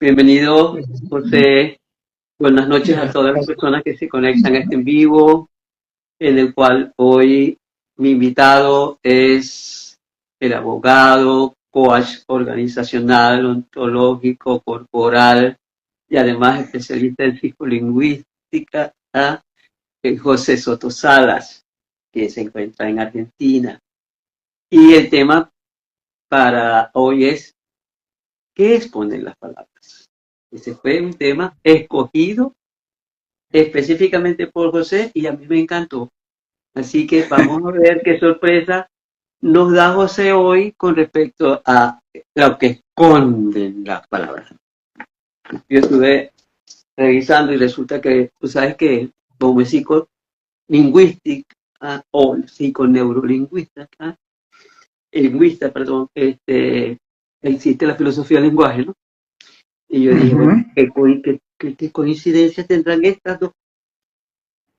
Bienvenido, José. Buenas noches a todas las personas que se conectan a este en vivo, en el cual hoy mi invitado es el abogado, coach organizacional, ontológico, corporal y además especialista en psicolingüística, José Soto Salas, que se encuentra en Argentina. Y el tema para hoy es ¿qué exponen las palabras? Ese fue un tema escogido específicamente por José y a mí me encantó. Así que vamos a ver qué sorpresa nos da José hoy con respecto a lo que esconden las palabras. Yo estuve revisando y resulta que tú sabes que como psicolingüística o psiconeurolingüista, existe la filosofía del lenguaje, ¿no? Y yo dije, bueno, ¿qué coincidencias tendrán estas dos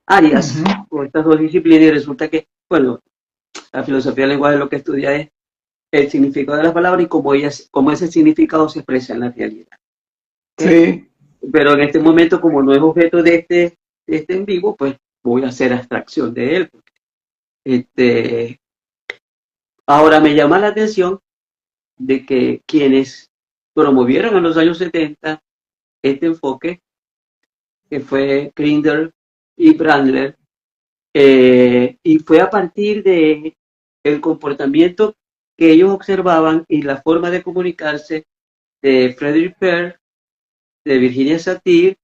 áreas o estas dos disciplinas? Y resulta que, bueno, la filosofía del lenguaje lo que estudia es el significado de las palabras y cómo ese significado se expresa en la realidad. Sí. Pero en este momento, como no es objeto de este en vivo, pues voy a hacer abstracción de él. Ahora me llama la atención de que quienes promovieron en los años 70 este enfoque, que fue Grinder y Brandler, y fue a partir de el comportamiento que ellos observaban y la forma de comunicarse de Frederick Perl, de Virginia Satir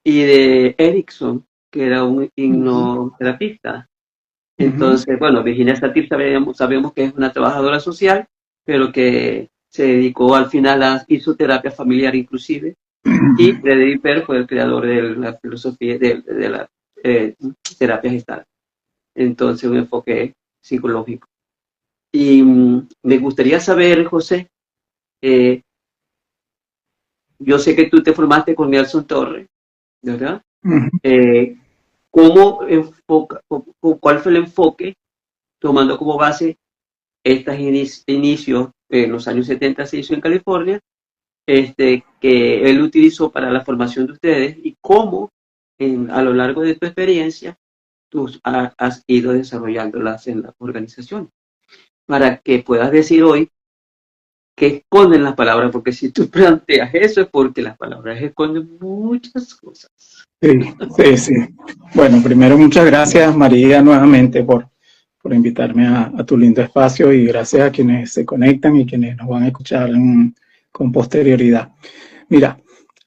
y de Erickson, que era un hipnoterapeuta. Entonces, bueno, Virginia Satir sabemos que es una trabajadora social, pero que se dedicó al final a terapia familiar inclusive, y Frederick Perl fue el creador de la filosofía de la terapia gestal. Entonces, un enfoque psicológico. Y me gustaría saber, José, yo sé que tú te formaste con Nelson Torres, ¿verdad? ¿Cómo cuál fue el enfoque, tomando como base estos inicios en los años 70 se hizo en California, que él utilizó para la formación de ustedes y cómo a lo largo de tu experiencia tú has ido desarrollándolas en las organizaciones? Para que puedas decir hoy qué esconden las palabras, porque si tú planteas eso es porque las palabras esconden muchas cosas. Sí. Bueno, primero muchas gracias, María, nuevamente por invitarme a tu lindo espacio y gracias a quienes se conectan y quienes nos van a escuchar con posterioridad. Mira,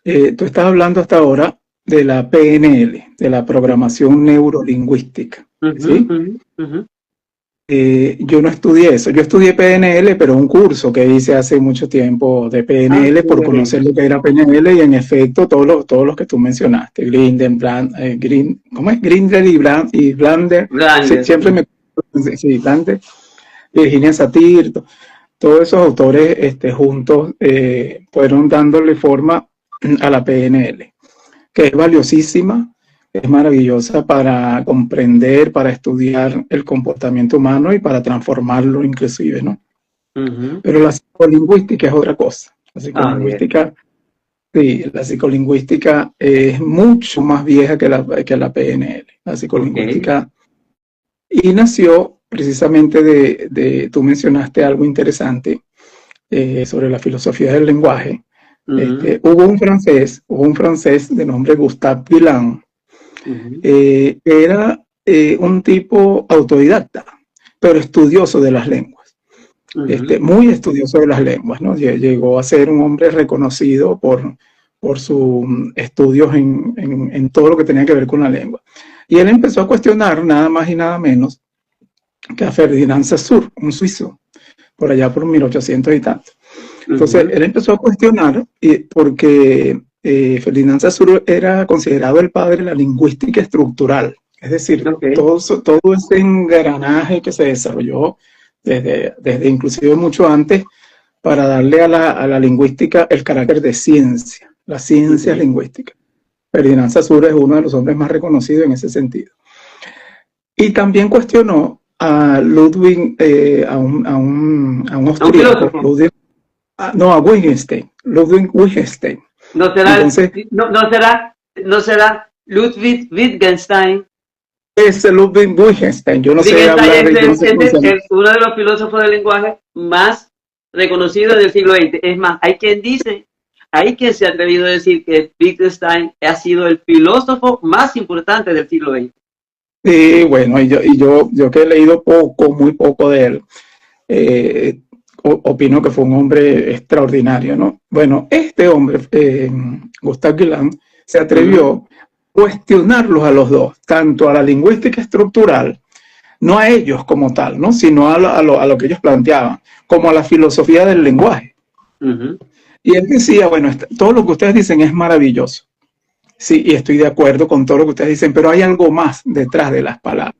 tú estás hablando hasta ahora de la PNL, de la programación neurolingüística, ¿sí? Yo no estudié eso, yo estudié PNL, pero un curso que hice hace mucho tiempo de PNL por conocer lo que era PNL y en efecto todos los que tú mencionaste, Grinder y Blander, siempre me... Sí, Blander, Virginia Satir, todos esos autores juntos fueron dándole forma a la PNL, que es valiosísima, es maravillosa para comprender, para estudiar el comportamiento humano y para transformarlo inclusive, ¿no? Pero la psicolingüística es otra cosa. La psicolingüística, la psicolingüística es mucho más vieja que la PNL. La psicolingüística y nació precisamente tú mencionaste algo interesante sobre la filosofía del lenguaje. Hubo un francés de nombre Gustave Villon, era un tipo autodidacta, pero estudioso de las lenguas, muy estudioso de las lenguas, ¿no? Llegó a ser un hombre reconocido por sus estudios en todo lo que tenía que ver con la lengua. Y él empezó a cuestionar nada más y nada menos que a Ferdinand Saussure, un suizo, por allá por 1800 y tanto. Entonces, él empezó a cuestionar porque Ferdinand Saussure era considerado el padre de la lingüística estructural, es decir, todo ese engranaje que se desarrolló desde inclusive mucho antes para darle a la lingüística el carácter de ciencia, la ciencia lingüística. Ferdinand Saussure es uno de los hombres más reconocidos en ese sentido. Y también cuestionó a Ludwig, a un austríaco, no, a Wittgenstein, Ludwig Wittgenstein. ¿No será, Entonces, no será Ludwig Wittgenstein? Es Ludwig Wittgenstein. Yo no sé hablar. Es uno de los filósofos del lenguaje más reconocidos del siglo XX. Es más, hay quien se ha atrevido a decir que Wittgenstein ha sido el filósofo más importante del siglo XX. Sí, bueno, yo que he leído muy poco de él, opino que fue un hombre extraordinario, ¿no? Bueno, este hombre, Gustave Guillain, se atrevió a cuestionarlos a los dos, tanto a la lingüística estructural, no a ellos como tal, ¿no? Sino a lo que ellos planteaban, como a la filosofía del lenguaje. Y él decía, bueno, todo lo que ustedes dicen es maravilloso. Sí, y estoy de acuerdo con todo lo que ustedes dicen, pero hay algo más detrás de las palabras.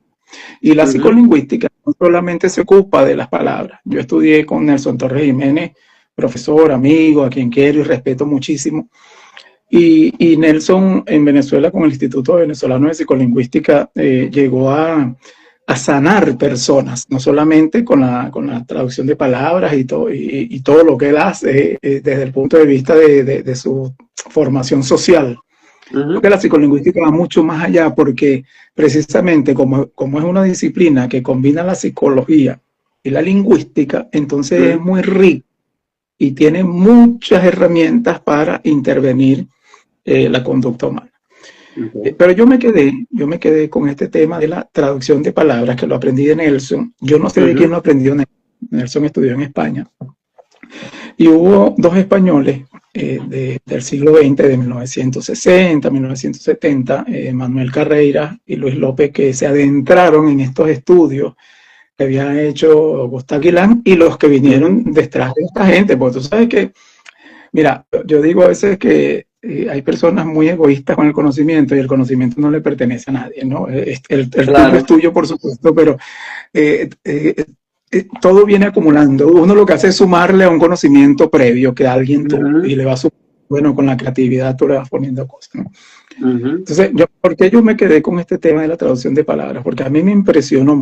Y la psicolingüística no solamente se ocupa de las palabras. Yo estudié con Nelson Torres Jiménez, profesor, amigo, a quien quiero y respeto muchísimo. Y Nelson en Venezuela con el Instituto Venezolano de Psicolingüística llegó a sanar personas, no solamente con la traducción de palabras y todo lo que él hace desde el punto de vista de su formación social. Porque la psicolingüística va mucho más allá, porque precisamente como es una disciplina que combina la psicología y la lingüística, entonces es muy rica y tiene muchas herramientas para intervenir la conducta humana. Pero yo me quedé con este tema de la traducción de palabras, que lo aprendí de Nelson. Yo no sé de quién lo aprendió. Nelson estudió en España. Y hubo dos españoles del siglo XX, de 1960, 1970, Manuel Carreira y Luis López, que se adentraron en estos estudios que había hecho Gustave Guillain y los que vinieron detrás de esta gente. Porque tú sabes que, mira, yo digo a veces que hay personas muy egoístas con el conocimiento y el conocimiento no le pertenece a nadie, ¿no? El claro. Es tuyo, por supuesto, pero todo viene acumulando. Uno lo que hace es sumarle a un conocimiento previo que alguien tuvo y le va a sumar, bueno, con la creatividad tú le vas poniendo cosas, ¿no? Entonces, ¿por qué yo me quedé con este tema de la traducción de palabras? Porque a mí me impresionó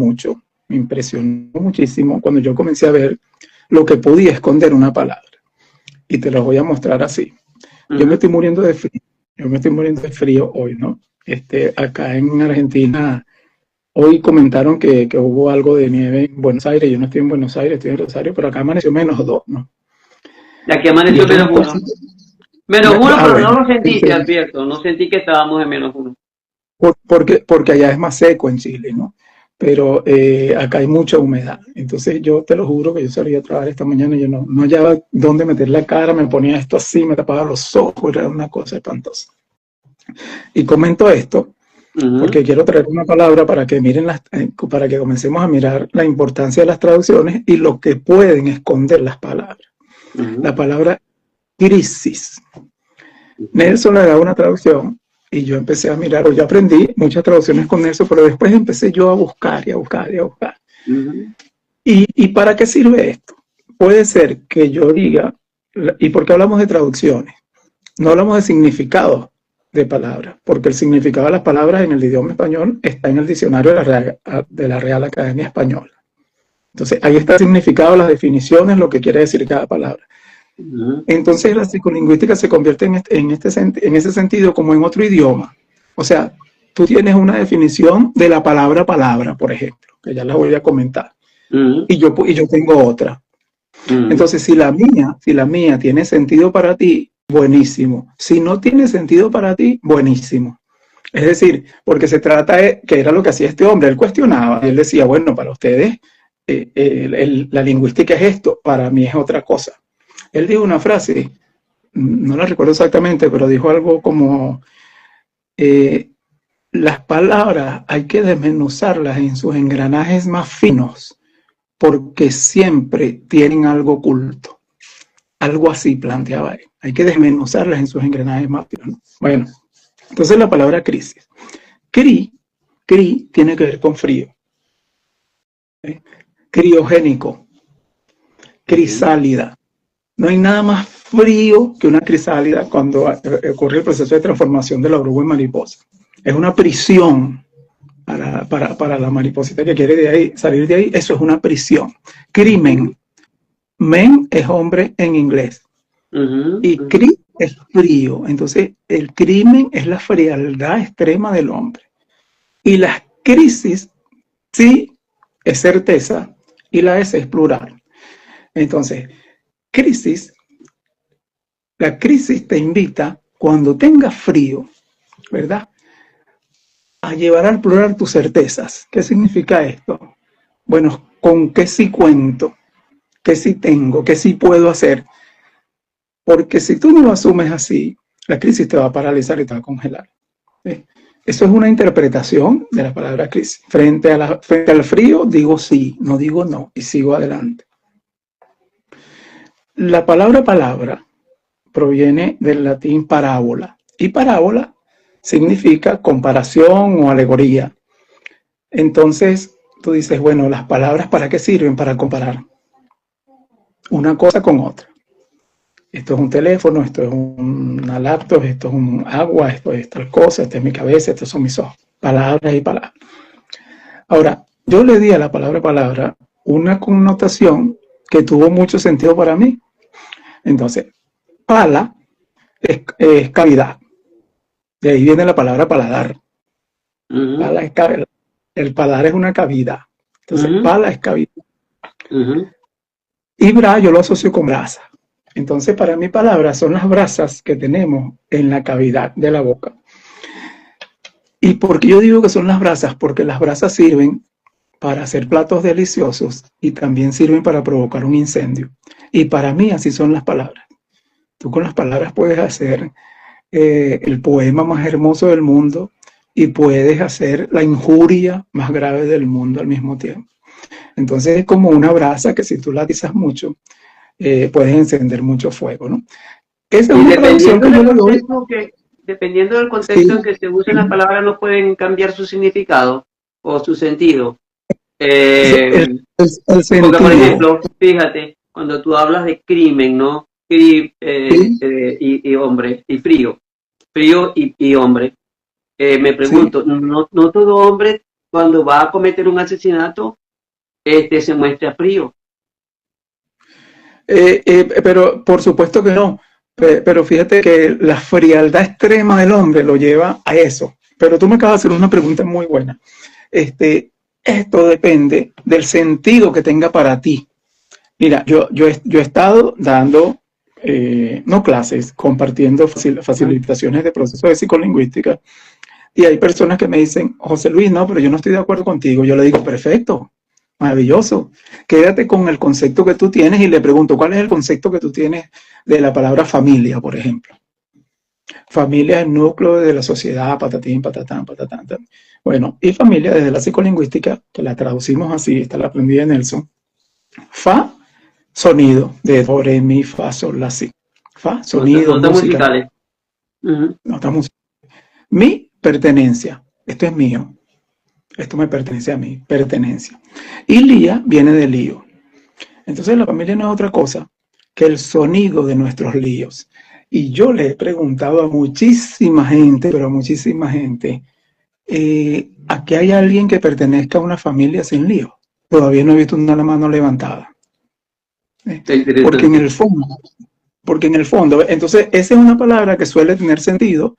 muchísimo cuando yo comencé a ver lo que podía esconder una palabra. Y te lo voy a mostrar así. Yo me estoy muriendo de frío. Hoy, ¿no? Acá en Argentina, hoy comentaron que hubo algo de nieve en Buenos Aires. Yo no estoy en Buenos Aires, estoy en Rosario, pero acá amaneció -2, ¿no? Aquí amaneció -1. -1, pero no lo sentí, te advierto. No sentí que estábamos en -1. Porque allá es más seco en Chile, ¿no? Pero acá hay mucha humedad. Entonces yo te lo juro que yo salí a trabajar esta mañana y yo no hallaba dónde meter la cara, me ponía esto así, me tapaba los ojos, era una cosa espantosa. Y comento esto porque quiero traer una palabra para que miren para que comencemos a mirar la importancia de las traducciones y lo que pueden esconder las palabras. La palabra crisis. Nelson le da una traducción. Y yo empecé a mirar, yo aprendí muchas traducciones con eso, pero después empecé yo a buscar. ¿Y para qué sirve esto? Puede ser que yo diga, ¿y por qué hablamos de traducciones? No hablamos de significados de palabras, porque el significado de las palabras en el idioma español está en el diccionario de la Real Academia Española. Entonces, ahí está el significado, las definiciones, lo que quiere decir cada palabra. Entonces la psicolingüística se convierte en ese sentido como en otro idioma. O sea, tú tienes una definición de la palabra, por ejemplo, que ya la voy a comentar, y yo tengo otra. Entonces, si la mía tiene sentido para ti, buenísimo. Si no tiene sentido para ti, buenísimo. Es decir, porque se trata de, que era lo que hacía este hombre, él cuestionaba, y él decía, bueno, para ustedes la lingüística es esto, para mí es otra cosa. Él dijo una frase, no la recuerdo exactamente, pero dijo algo como, las palabras hay que desmenuzarlas en sus engranajes más finos, porque siempre tienen algo oculto. Algo así planteaba él. Hay que desmenuzarlas en sus engranajes más finos. Bueno, entonces la palabra crisis. Cri tiene que ver con frío. Criogénico. Crisálida. No hay nada más frío que una crisálida cuando ocurre el proceso de transformación de la oruga en mariposa. Es una prisión para la mariposita que quiere salir de ahí. Eso es una prisión. Crimen. Men es hombre en inglés. Y cri es frío. Entonces, el crimen es la frialdad extrema del hombre. Y las crisis, sí, es certeza, y la S es plural. Entonces, crisis, la crisis te invita, cuando tengas frío, ¿verdad?, a llevar al plural tus certezas. ¿Qué significa esto? Bueno, ¿con qué sí cuento? ¿Qué sí tengo? ¿Qué sí puedo hacer? Porque si tú no lo asumes así, la crisis te va a paralizar y te va a congelar. ¿Sí? Eso es una interpretación de la palabra crisis. Frente al frío, digo sí, no digo no, y sigo adelante. La palabra proviene del latín parábola, y parábola significa comparación o alegoría. Entonces, tú dices, bueno, ¿las palabras para qué sirven? Para comparar una cosa con otra. Esto es un teléfono, esto es una laptop, esto es un agua, esto es tal cosa, esta es mi cabeza, estos son mis ojos. Palabras y palabras. Ahora, yo le di a la palabra una connotación que tuvo mucho sentido para mí. Entonces, pala es cavidad. De ahí viene la palabra paladar. Pala es cavidad. El paladar es una cavidad. Entonces, pala es cavidad. Y bra yo lo asocio con brasa. Entonces, para mí, palabras son las brasas que tenemos en la cavidad de la boca. ¿Y por qué yo digo que son las brasas? Porque las brasas sirven para hacer platos deliciosos y también sirven para provocar un incendio. Y para mí así son las palabras. Tú con las palabras puedes hacer el poema más hermoso del mundo y puedes hacer la injuria más grave del mundo al mismo tiempo. Entonces es como una brasa que si tú la atizas mucho, puedes encender mucho fuego, ¿no? Esa es una traducción que yo le doy. Dependiendo del contexto en que se usen las palabras, no pueden cambiar su significado o su sentido. El sentido. Porque, por ejemplo, fíjate, cuando tú hablas de crimen, ¿no? Y hombre, y frío y hombre. Me pregunto, no todo hombre cuando va a cometer un asesinato se muestra frío. Pero por supuesto que no. Pero fíjate que la frialdad extrema del hombre lo lleva a eso. Pero tú me acabas de hacer una pregunta muy buena. Esto depende del sentido que tenga para ti. Mira, yo he estado dando, no clases, compartiendo facilitaciones de procesos de psicolingüística, y hay personas que me dicen, José Luis, no, pero yo no estoy de acuerdo contigo. Yo le digo, perfecto, maravilloso, quédate con el concepto que tú tienes, y le pregunto, ¿cuál es el concepto que tú tienes de la palabra familia, por ejemplo? Familia es el núcleo de la sociedad, patatín, patatán, patatán. Bueno, y familia desde la psicolingüística, que la traducimos así, esta la aprendí de Nelson. Fa, sonido, de do, re, mi, fa, sol, la, si. Fa, sonido, notas musicales. Notas musicales. Mi, pertenencia. Esto es mío. Esto me pertenece a mí, pertenencia. Y lía viene de lío. Entonces la familia no es otra cosa que el sonido de nuestros líos. Y yo le he preguntado a muchísima gente, pero a muchísima gente, ¿a qué hay alguien que pertenezca a una familia sin lío? Todavía no he visto una mano levantada. Porque en el fondo, entonces esa es una palabra que suele tener sentido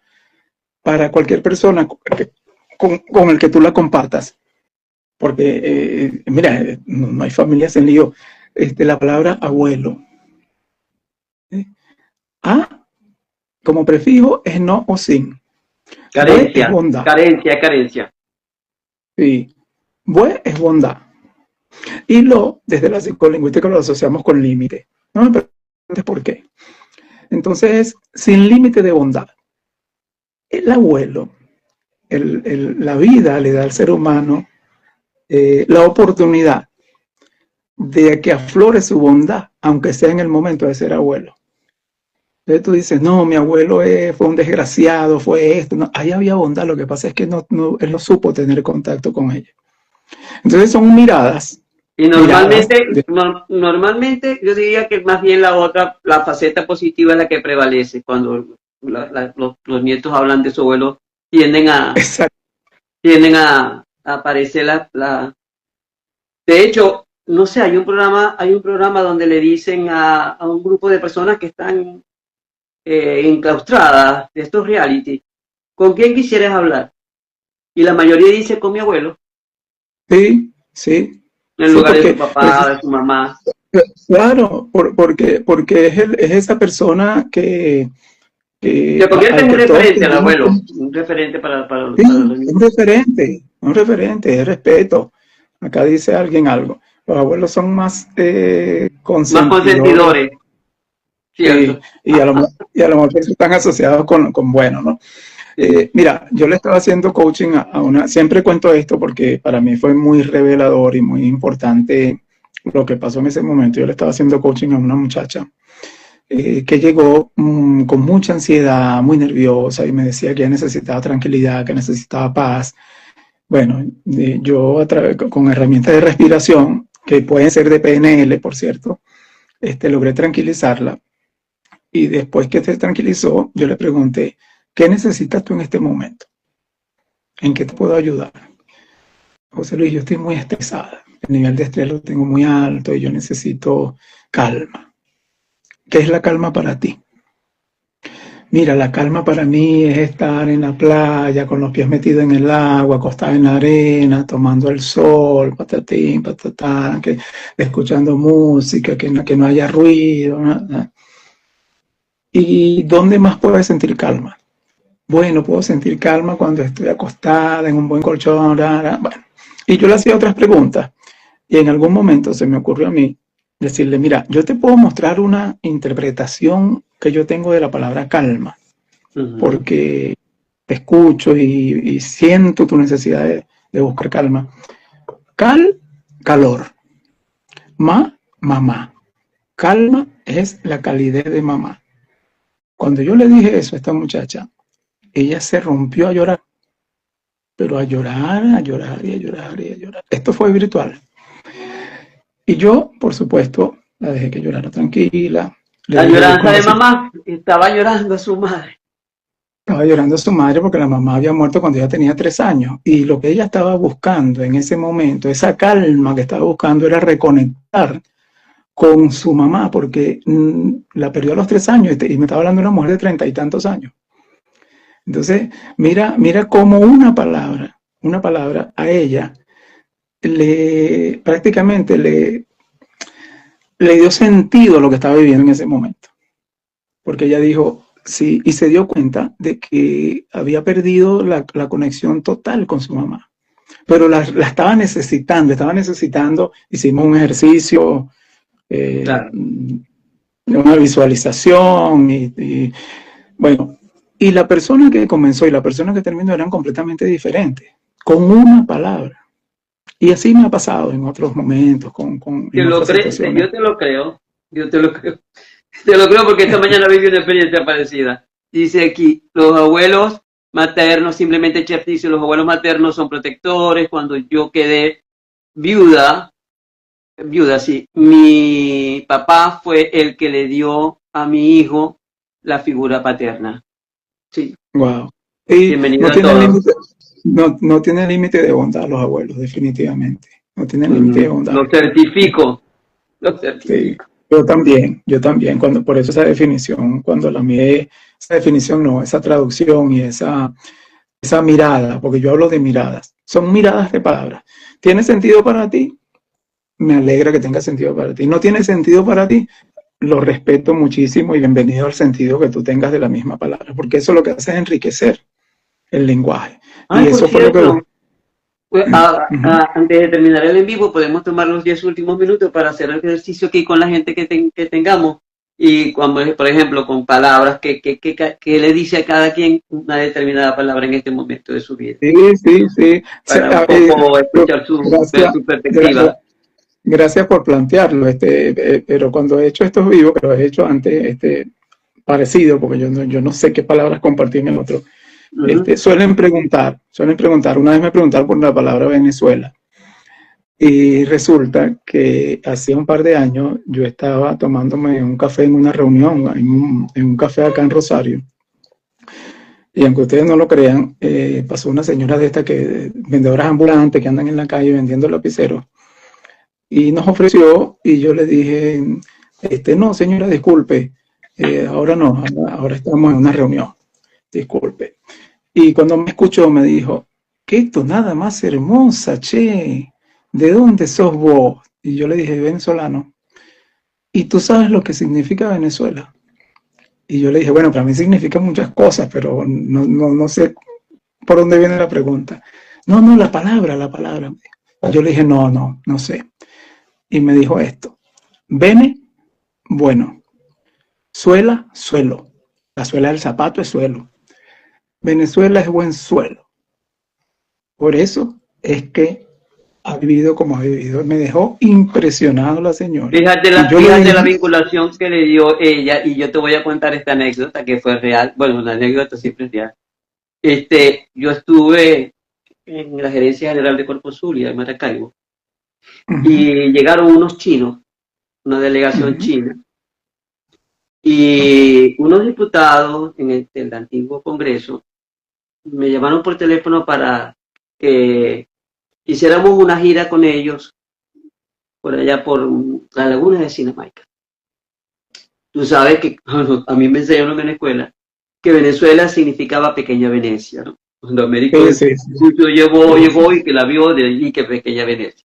para cualquier persona con el que tú la compartas. Porque, mira, no hay familia sin lío. La palabra abuelo. A, como prefijo, es no o sin. Carencia, es bondad. Carencia. Sí. Bue es bondad. Y lo, desde la psicolingüística, lo asociamos con límite. No me preguntes por qué. Entonces, sin límite de bondad. El abuelo, la vida le da al ser humano la oportunidad de que aflore su bondad, aunque sea en el momento de ser abuelo. Entonces tú dices, no, mi abuelo fue un desgraciado, fue esto. No, ahí había bondad, lo que pasa es que él no supo tener contacto con ella. Entonces son miradas. Y normalmente yo diría que más bien la faceta positiva es la que prevalece cuando los nietos hablan de su abuelo, tienden a aparecer de hecho, no sé, hay un programa donde le dicen a un grupo de personas que están enclaustradas de estos reality, ¿con quién quisieras hablar? Y la mayoría dice con mi abuelo, Sí, sí, en sí, lugar de porque su papá, de su mamá. claro, porque es esa persona Se convierte en un que todos referente al tenemos. abuelo, un referente para Sí, los niños. un referente, es respeto. Acá dice alguien algo. Los abuelos son más Más consentidores, consentidores, sí, ¿cierto? y a lo mejor están asociados con bueno, ¿no? Sí. Mira, yo le estaba haciendo coaching a una, siempre cuento esto porque para mí fue muy revelador y muy importante lo que pasó en ese momento. Yo le estaba haciendo coaching a una muchacha que llegó con mucha ansiedad, muy nerviosa y me decía que ella necesitaba tranquilidad, que necesitaba paz. Bueno, yo con herramientas de respiración, que pueden ser de PNL, por cierto, logré tranquilizarla. Y después que se tranquilizó, yo le pregunté, ¿qué necesitas tú en este momento? ¿En qué te puedo ayudar? José Luis, yo estoy muy estresada. El nivel de estrés lo tengo muy alto y yo necesito calma. ¿Qué es la calma para ti? Mira, la calma para mí es estar en la playa con los pies metidos en el agua, acostada en la arena, tomando el sol, patatín, patatán, escuchando música, que no haya ruido. ¿No? ¿Y dónde más puedes sentir calma? Bueno, puedo sentir calma cuando estoy acostada en un buen colchón. Bueno, y yo le hacía otras preguntas y en algún momento se me ocurrió a mí decirle, mira, yo te puedo mostrar una interpretación que yo tengo de la palabra calma porque te escucho y siento tu necesidad de buscar calma. Calor. Mamá. Calma es la calidez de mamá. Cuando yo le dije eso a esta muchacha, ella se rompió a llorar, pero a llorar, a llorar y a llorar y a llorar. Esto fue virtual. Y yo, por supuesto, la dejé que llorara tranquila. Le La dije de lloranza cómo de se mamá, estaba llorando su madre. estaba llorando a su madre porque la mamá había muerto cuando ella tenía 3 años. Y lo que ella estaba buscando en ese momento, esa calma que estaba buscando era reconectar con su mamá, porque la perdió a los 3 años y me estaba hablando de una mujer de 30 y tantos años. Entonces, mira cómo una palabra a ella prácticamente le dio sentido a lo que estaba viviendo en ese momento. Porque ella dijo, sí, y se dio cuenta de que había perdido la conexión total con su mamá. Pero la estaba necesitando, hicimos un ejercicio, Claro. una visualización, bueno, y la persona que comenzó y la persona que terminó eran completamente diferentes, con una palabra. Y así me ha pasado en otros momentos, en otras situaciones. Yo te lo creo, yo te lo creo. Te lo creo porque esta mañana viví una experiencia parecida. Dice aquí, los abuelos maternos, simplemente Chef dice, los abuelos maternos son protectores. Cuando yo quedé viuda, sí, mi papá fue el que le dio a mi hijo la figura paterna. Sí, Wow. Y bienvenido a todos. no tiene límite de bondad los abuelos, definitivamente. No tienen límite de bondad. Lo certifico, lo Sí, certifico. yo también, por eso esa definición, cuando la miré, esa definición no, esa traducción y esa mirada, porque yo hablo de miradas, son miradas de palabras. ¿Tiene sentido para ti? Me alegra que tenga sentido para ti. ¿No tiene sentido para ti? Lo respeto muchísimo y bienvenido al sentido que tú tengas de la misma palabra, porque eso lo que hace es enriquecer el lenguaje. Ay, Y por eso fue lo que... cierto, pues, antes de terminar el en vivo, podemos tomar los 10 últimos minutos para hacer el ejercicio aquí con la gente que tengamos. Y cuando, por ejemplo, con palabras que le dice a cada quien una determinada palabra en este momento de su vida. Sí, sí, sí. Para un poco escuchar ver Gracias, su perspectiva. gracias por plantearlo, pero cuando he hecho estos vivos, que los he hecho antes, parecido, porque yo no sé qué palabras compartí en el otro, suelen preguntar, una vez me preguntaron por la palabra Venezuela, y resulta que hacía un par de años yo estaba tomándome un café en una reunión, en un café acá en Rosario, y aunque ustedes no lo crean, pasó una señora de esta vendedoras ambulantes que andan en la calle vendiendo lapiceros, y nos ofreció, y yo le dije, no, señora, disculpe, ahora no, ahora estamos en una reunión, disculpe. Y cuando me escuchó me dijo, qué tonada más hermosa, che, ¿de dónde sos vos? Y yo le dije, venezolano. ¿Y tú sabes lo que significa Venezuela? Y yo le dije, bueno, para mí significa muchas cosas, pero no sé por dónde viene la pregunta. No, la palabra. Yo le dije, no sé. Y me dijo esto, Bene, bueno, suela, suelo. La suela del zapato es suelo. Venezuela es buen suelo. Por eso es que ha vivido como ha vivido. Me dejó impresionado la señora. Fíjate la vinculación que le dio ella, y yo te voy a contar esta anécdota que fue real. Bueno, una anécdota siempre es real. Yo estuve en la Gerencia General de Cuerpo Zulia, en Maracaibo, y llegaron unos chinos, una delegación china, y unos diputados en el antiguo Congreso me llamaron por teléfono para que hiciéramos una gira con ellos por allá por la laguna de Sinamaica. Tú sabes que a mí me enseñaron en la escuela que Venezuela significaba pequeña Venecia, ¿no? Cuando Américo llegó y que la vio de allí, que pequeña Venecia.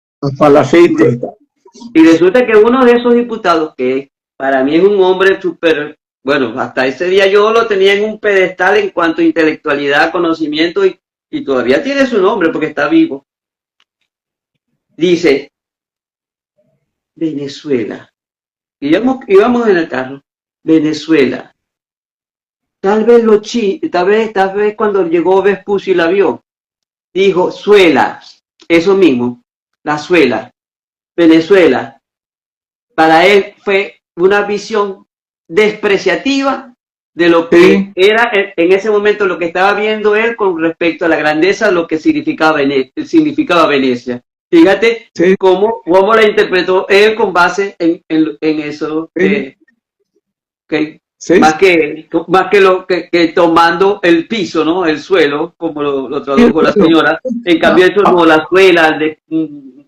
Y resulta que uno de esos diputados, que para mí es un hombre súper, bueno, hasta ese día yo lo tenía en un pedestal en cuanto a intelectualidad, conocimiento, y todavía tiene su nombre porque está vivo. Dice, Venezuela. Íbamos en el carro. Venezuela. Tal vez cuando llegó Vespucio y la vio, dijo, suela. Eso mismo, la suela. Venezuela. Para él fue una visión despreciativa de lo que era en ese momento lo que estaba viendo él con respecto a la grandeza, lo que significaba Venecia. Fíjate cómo la interpretó él con base en eso, más que tomando el piso, ¿no? El suelo, como lo tradujo la señora. En cambio, eso es como la suela,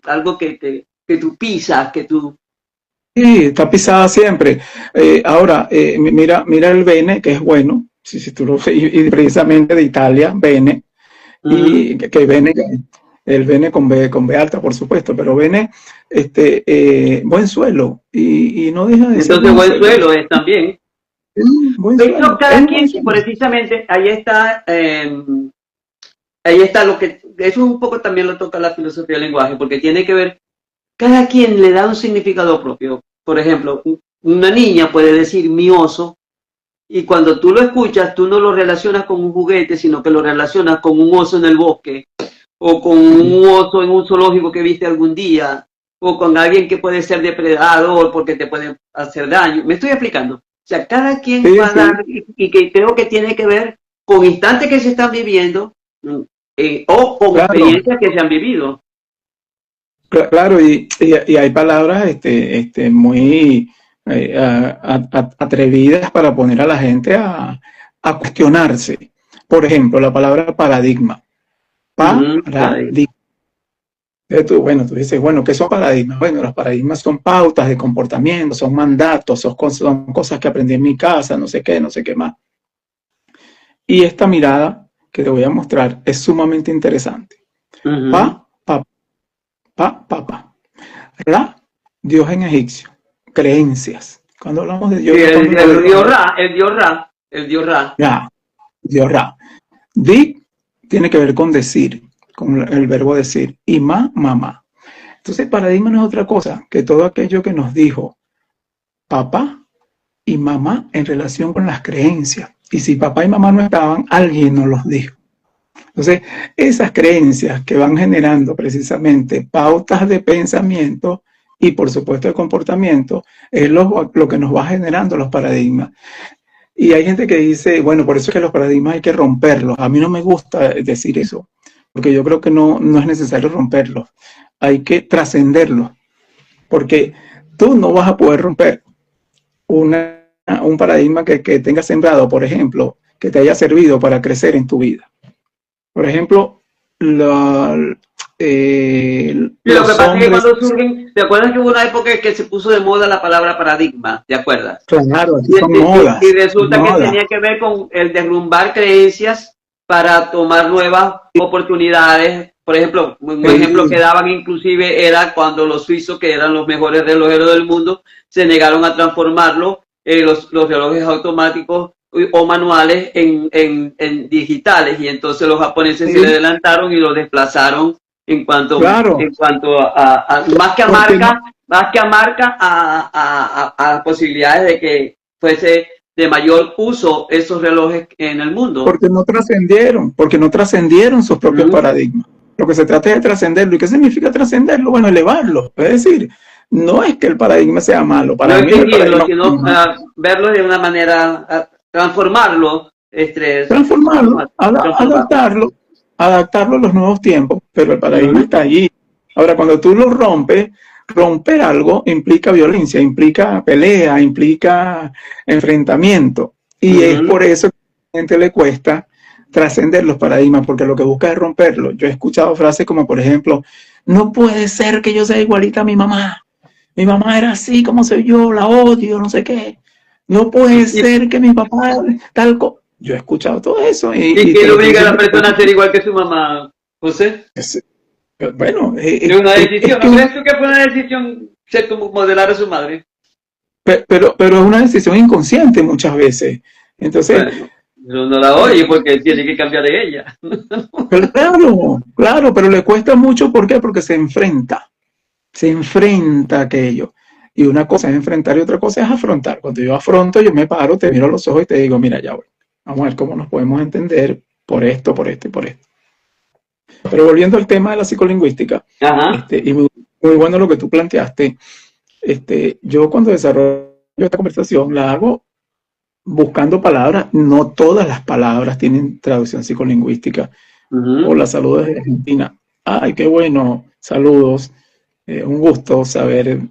algo que tú pisas, que tú... Sí, está pisada siempre. Ahora, mira el Bene, que es bueno, si tú lo, y precisamente de Italia, Bene, y que Bene, el Bene con B alta, por supuesto, pero Bene, buen suelo, y no deja de ser. Entonces, buen suelo es también. Pero cada quien, precisamente, ahí está lo que, eso un poco también lo toca la filosofía del lenguaje, porque tiene que ver, cada quien le da un significado propio. Por ejemplo, una niña puede decir mi oso, y cuando tú lo escuchas, tú no lo relacionas con un juguete, sino que lo relacionas con un oso en el bosque, o con un oso en un zoológico que viste algún día, o con alguien que puede ser depredador porque te puede hacer daño. ¿Me estoy explicando? O sea, cada quien va a dar, y que creo que tiene que ver con instantes que se están viviendo, o con experiencias que se han vivido. Claro, y hay palabras muy atrevidas para poner a la gente a cuestionarse. Por ejemplo, la palabra paradigma. Paradigma. Tú dices, bueno, ¿qué son paradigmas? Bueno, los paradigmas son pautas de comportamiento, son mandatos, son cosas que aprendí en mi casa, no sé qué más. Y esta mirada que te voy a mostrar es sumamente interesante. Ra, Dios en egipcio, creencias. Cuando hablamos de Dios, el Dios Ra. Di tiene que ver con decir, con el verbo decir, y mamá. Entonces, paradigma no es otra cosa que todo aquello que nos dijo papá y mamá en relación con las creencias. Y si papá y mamá no estaban, alguien nos los dijo. Entonces, esas creencias que van generando precisamente pautas de pensamiento y por supuesto de comportamiento, es lo que nos va generando los paradigmas. Y hay gente que dice, bueno, por eso es que los paradigmas hay que romperlos. A mí no me gusta decir eso, porque yo creo que no es necesario romperlos. Hay que trascenderlos, porque tú no vas a poder romper un paradigma que tengas sembrado, por ejemplo, que te haya servido para crecer en tu vida. Por ejemplo, Y lo que pasa es que cuando surgen, ¿te acuerdas que hubo una época en que se puso de moda la palabra paradigma? ¿Te acuerdas? Claro, Y, son modas. y resulta que tenía que ver con el derrumbar creencias para tomar nuevas oportunidades. Por ejemplo, un ejemplo que daban inclusive era cuando los suizos, que eran los mejores relojeros del mundo, se negaron a transformarlo, los relojes automáticos o manuales en digitales, y entonces los japoneses se le adelantaron y los desplazaron en cuanto a más que a marca a posibilidades de que fuese de mayor uso esos relojes en el mundo. Porque no trascendieron sus propios paradigmas. Lo que se trata es de trascenderlo. ¿Y qué significa trascenderlo? Bueno, elevarlo. Es decir, no es que el paradigma sea malo. Para mí el paradigma, sino verlo de una manera, transformarlo, adaptarlo a los nuevos tiempos, pero el paradigma está allí. Ahora, cuando tú lo rompes, romper algo implica violencia, implica pelea, implica enfrentamiento. Y es por eso que a la gente le cuesta trascender los paradigmas, porque lo que busca es romperlo. Yo he escuchado frases como, por ejemplo, no puede ser que yo sea igualita a mi mamá. Mi mamá era así como soy yo, la odio, no sé qué. No puede ser que mi papá tal cosa. Yo he escuchado todo eso. ¿Y qué le obliga a la persona a ser igual que su mamá, José? Bueno, es una decisión. ¿No crees tú que fue una decisión ser como modelar a su madre? Pero es una decisión inconsciente muchas veces. Entonces, bueno, no la oye porque tiene que cambiar de ella. Claro, pero le cuesta mucho. ¿Por qué? Porque se enfrenta a aquello. Y una cosa es enfrentar y otra cosa es afrontar. Cuando yo afronto, yo me paro, te miro a los ojos y te digo, mira, ya voy. Vamos a ver cómo nos podemos entender por esto, por esto y por esto. Pero volviendo al tema de la psicolingüística, y muy bueno lo que tú planteaste, yo cuando desarrollo esta conversación la hago buscando palabras. No todas las palabras tienen traducción psicolingüística. Hola, saludos desde Argentina. Ay, qué bueno, saludos. Un gusto saber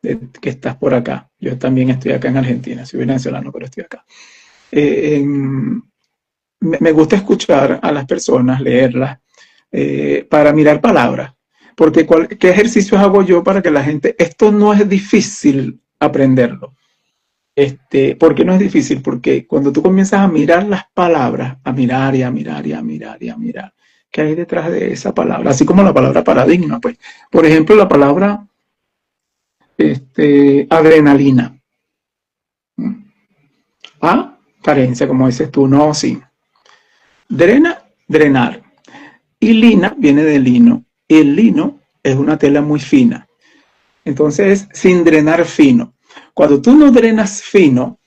que estás por acá. Yo también estoy acá en Argentina, soy venezolano, pero estoy acá. Me gusta escuchar a las personas, leerlas, para mirar palabras. Porque ¿qué ejercicios hago yo para que la gente... Esto no es difícil aprenderlo. ¿Por qué no es difícil? Porque cuando tú comienzas a mirar las palabras, a mirar y a mirar y a mirar y a mirar, ¿qué hay detrás de esa palabra? Así como la palabra paradigma, pues. Por ejemplo, la palabra adrenalina. A, carencia, como dices tú, no, sí. Drena, drenar. Y lina viene de lino. Y el lino es una tela muy fina. Entonces, sin drenar fino. Cuando tú no drenas fino,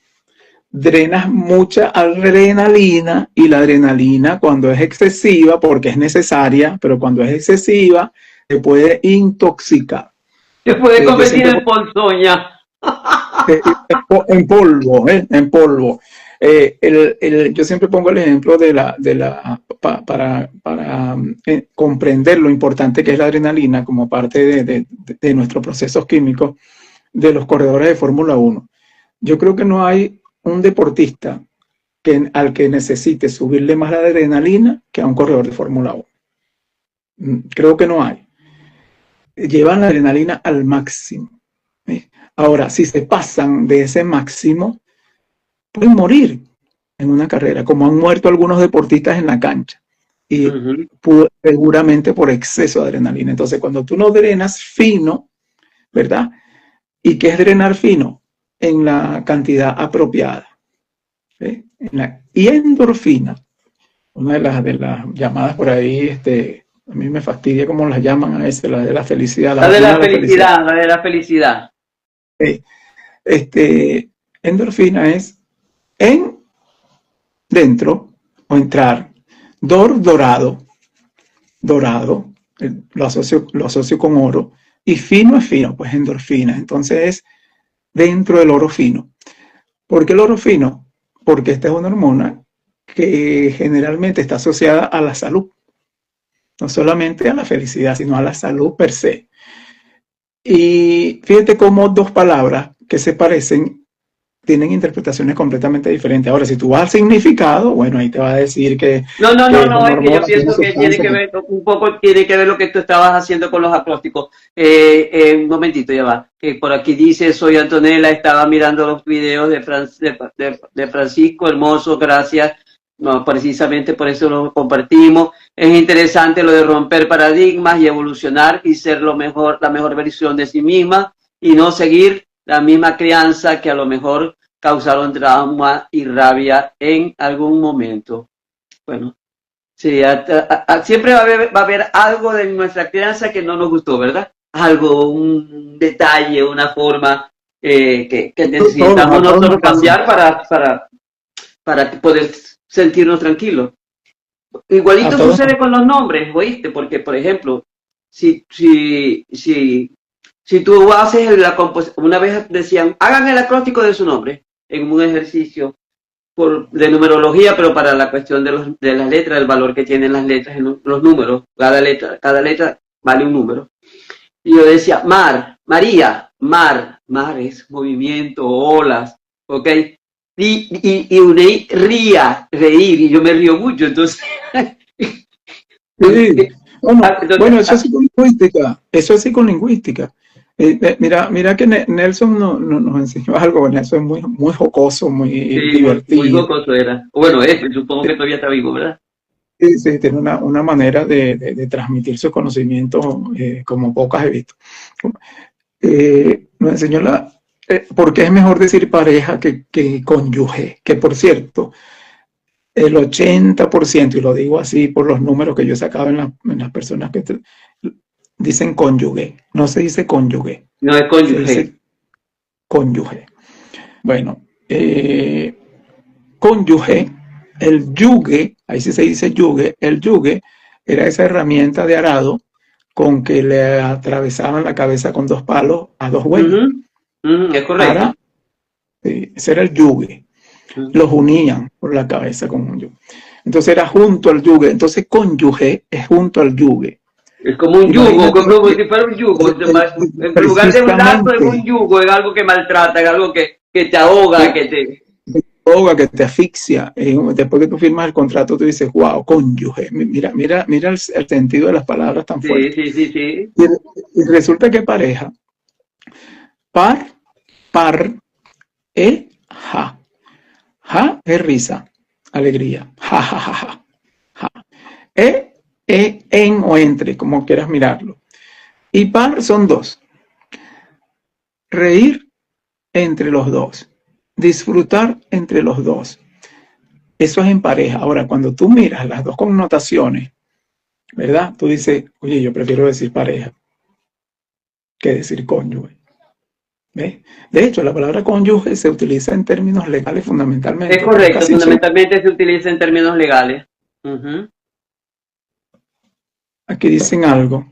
drenas mucha adrenalina, y la adrenalina, cuando es excesiva, porque es necesaria, pero cuando es excesiva, te puede intoxicar. Te puede convertir en ponzoña. En polvo, en polvo. Yo siempre pongo el ejemplo para comprender lo importante que es la adrenalina como parte de nuestros procesos químicos, de los corredores de Fórmula 1. Yo creo que no hay un deportista al que necesite subirle más la adrenalina que a un corredor de Fórmula 1. Creo que no hay. Llevan la adrenalina al máximo. Ahora, si se pasan de ese máximo, pueden morir en una carrera, como han muerto algunos deportistas en la cancha. Y seguramente por exceso de adrenalina. Entonces, cuando tú no drenas fino, ¿verdad? ¿Y qué es drenar fino? En la cantidad apropiada. Y endorfina, una de las llamadas por ahí, a mí me fastidia cómo las llaman a veces, la de la felicidad. La de la felicidad. Endorfina es dentro o entrar. Dorado, lo asocio con oro. Y fino es fino, pues endorfina. Entonces es dentro del oro fino. ¿Por qué el oro fino? Porque esta es una hormona que generalmente está asociada a la salud. No solamente a la felicidad, sino a la salud per se. Y fíjate cómo dos palabras que se parecen tienen interpretaciones completamente diferentes. Ahora, si tú vas al significado, bueno, ahí te va a decir que... No, no, no, no, es que yo hormona, pienso que tiene que ver, un poco tiene que ver lo que tú estabas haciendo con los acrósticos. Un momentito, ya va. Que por aquí dice, soy Antonella, estaba mirando los videos de Francisco, hermoso, gracias. No, precisamente por eso lo compartimos. Es interesante lo de romper paradigmas y evolucionar y ser la mejor versión de sí misma y no seguir la misma crianza que a lo mejor causaron trauma y rabia en algún momento. Bueno, sí, siempre va a haber algo de nuestra crianza que no nos gustó, ¿verdad? Algo, un detalle, una forma que necesitamos nosotros cambiar para poder sentirnos tranquilos. Igualito sucede con los nombres, ¿oíste? Porque, por ejemplo, si tú haces la composición, una vez decían, hagan el acróstico de su nombre en un ejercicio de numerología, pero para la cuestión de las letras, el valor que tienen las letras en los números, cada letra vale un número. Y yo decía, María, mar es movimiento, olas, ¿ok? Y uní, reír, y yo me río mucho, entonces... Sí. Bueno, eso es psicolingüística, eso es psicolingüística. Mira que Nelson nos enseñó algo. Nelson es muy jocoso, muy divertido. Muy jocoso era. Bueno, supongo que todavía está vivo, ¿verdad? Sí, tiene una manera de transmitir sus conocimientos como pocas he visto. Nos enseñó por qué es mejor decir pareja que cónyuge, que por cierto, el 80%, y lo digo así por los números que yo he sacado en las personas que dicen cónyuge, no se dice cónyuge. No es cónyuge. Se dice cónyuge. Bueno, cónyuge, el yugue, ahí sí se dice yugue, el yugue era esa herramienta de arado con que le atravesaban la cabeza con dos palos a dos bueyes. Es correcto. Ese era el yugue. Los unían por la cabeza con un yugue. Entonces era junto al yugue. Entonces cónyuge es junto al yugue. Es como un yugo, como si fuera un yugo. En lugar de un lazo es un yugo, es algo que maltrata, es algo que te ahoga, que te asfixia. Después que tú firmas el contrato, tú dices, wow, cónyuge. Mira el sentido de las palabras tan fuertes. Sí. Y resulta que pareja, par, ja. Ja es risa, alegría. Ja. En o entre, como quieras mirarlo. Y par son dos. Reír entre los dos. Disfrutar entre los dos. Eso es en pareja. Ahora, cuando tú miras las dos connotaciones, ¿verdad? Tú dices, oye, yo prefiero decir pareja que decir cónyuge. ¿Ves? De hecho, la palabra cónyuge se utiliza en términos legales fundamentalmente. Es correcto, fundamentalmente se utiliza en términos legales. Aquí dicen algo.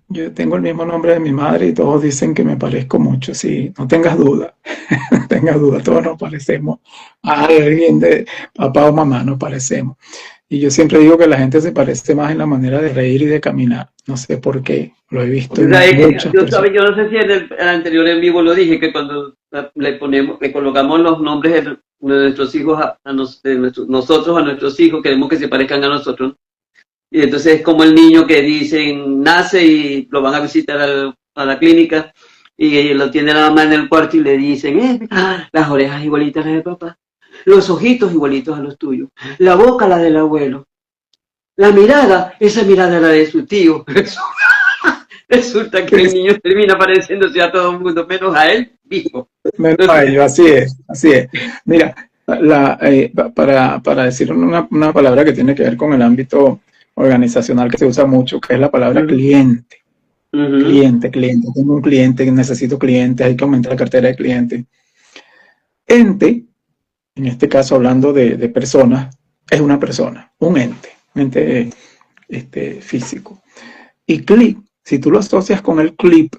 Yo tengo el mismo nombre de mi madre y todos dicen que me parezco mucho. Sí, no tengas duda. No tengas duda, todos nos parecemos a alguien de papá o mamá, nos parecemos. Y yo siempre digo que la gente se parece más en la manera de reír y de caminar. No sé por qué, lo he visto. Yo no sé si en el anterior en vivo lo dije, que cuando le colocamos los nombres de nuestros hijos, nosotros a nuestros hijos, queremos que se parezcan a nosotros. Y entonces es como el niño que dicen, nace y lo van a visitar a la clínica y lo tiene la mamá en el cuarto y le dicen, las orejas igualitas a las de papá, los ojitos igualitos a los tuyos, la boca la del abuelo, la mirada, esa mirada era de su tío. Resulta que el niño termina pareciéndose a todo el mundo, menos a él mismo. Menos a ellos, así es. Mira, para decir una palabra que tiene que ver con el ámbito organizacional que se usa mucho, que es la palabra cliente. Cliente. Tengo un cliente, necesito clientes, hay que aumentar la cartera de clientes. Ente, en este caso hablando de personas, es una persona, un ente físico. Y clip, si tú lo asocias con el clip,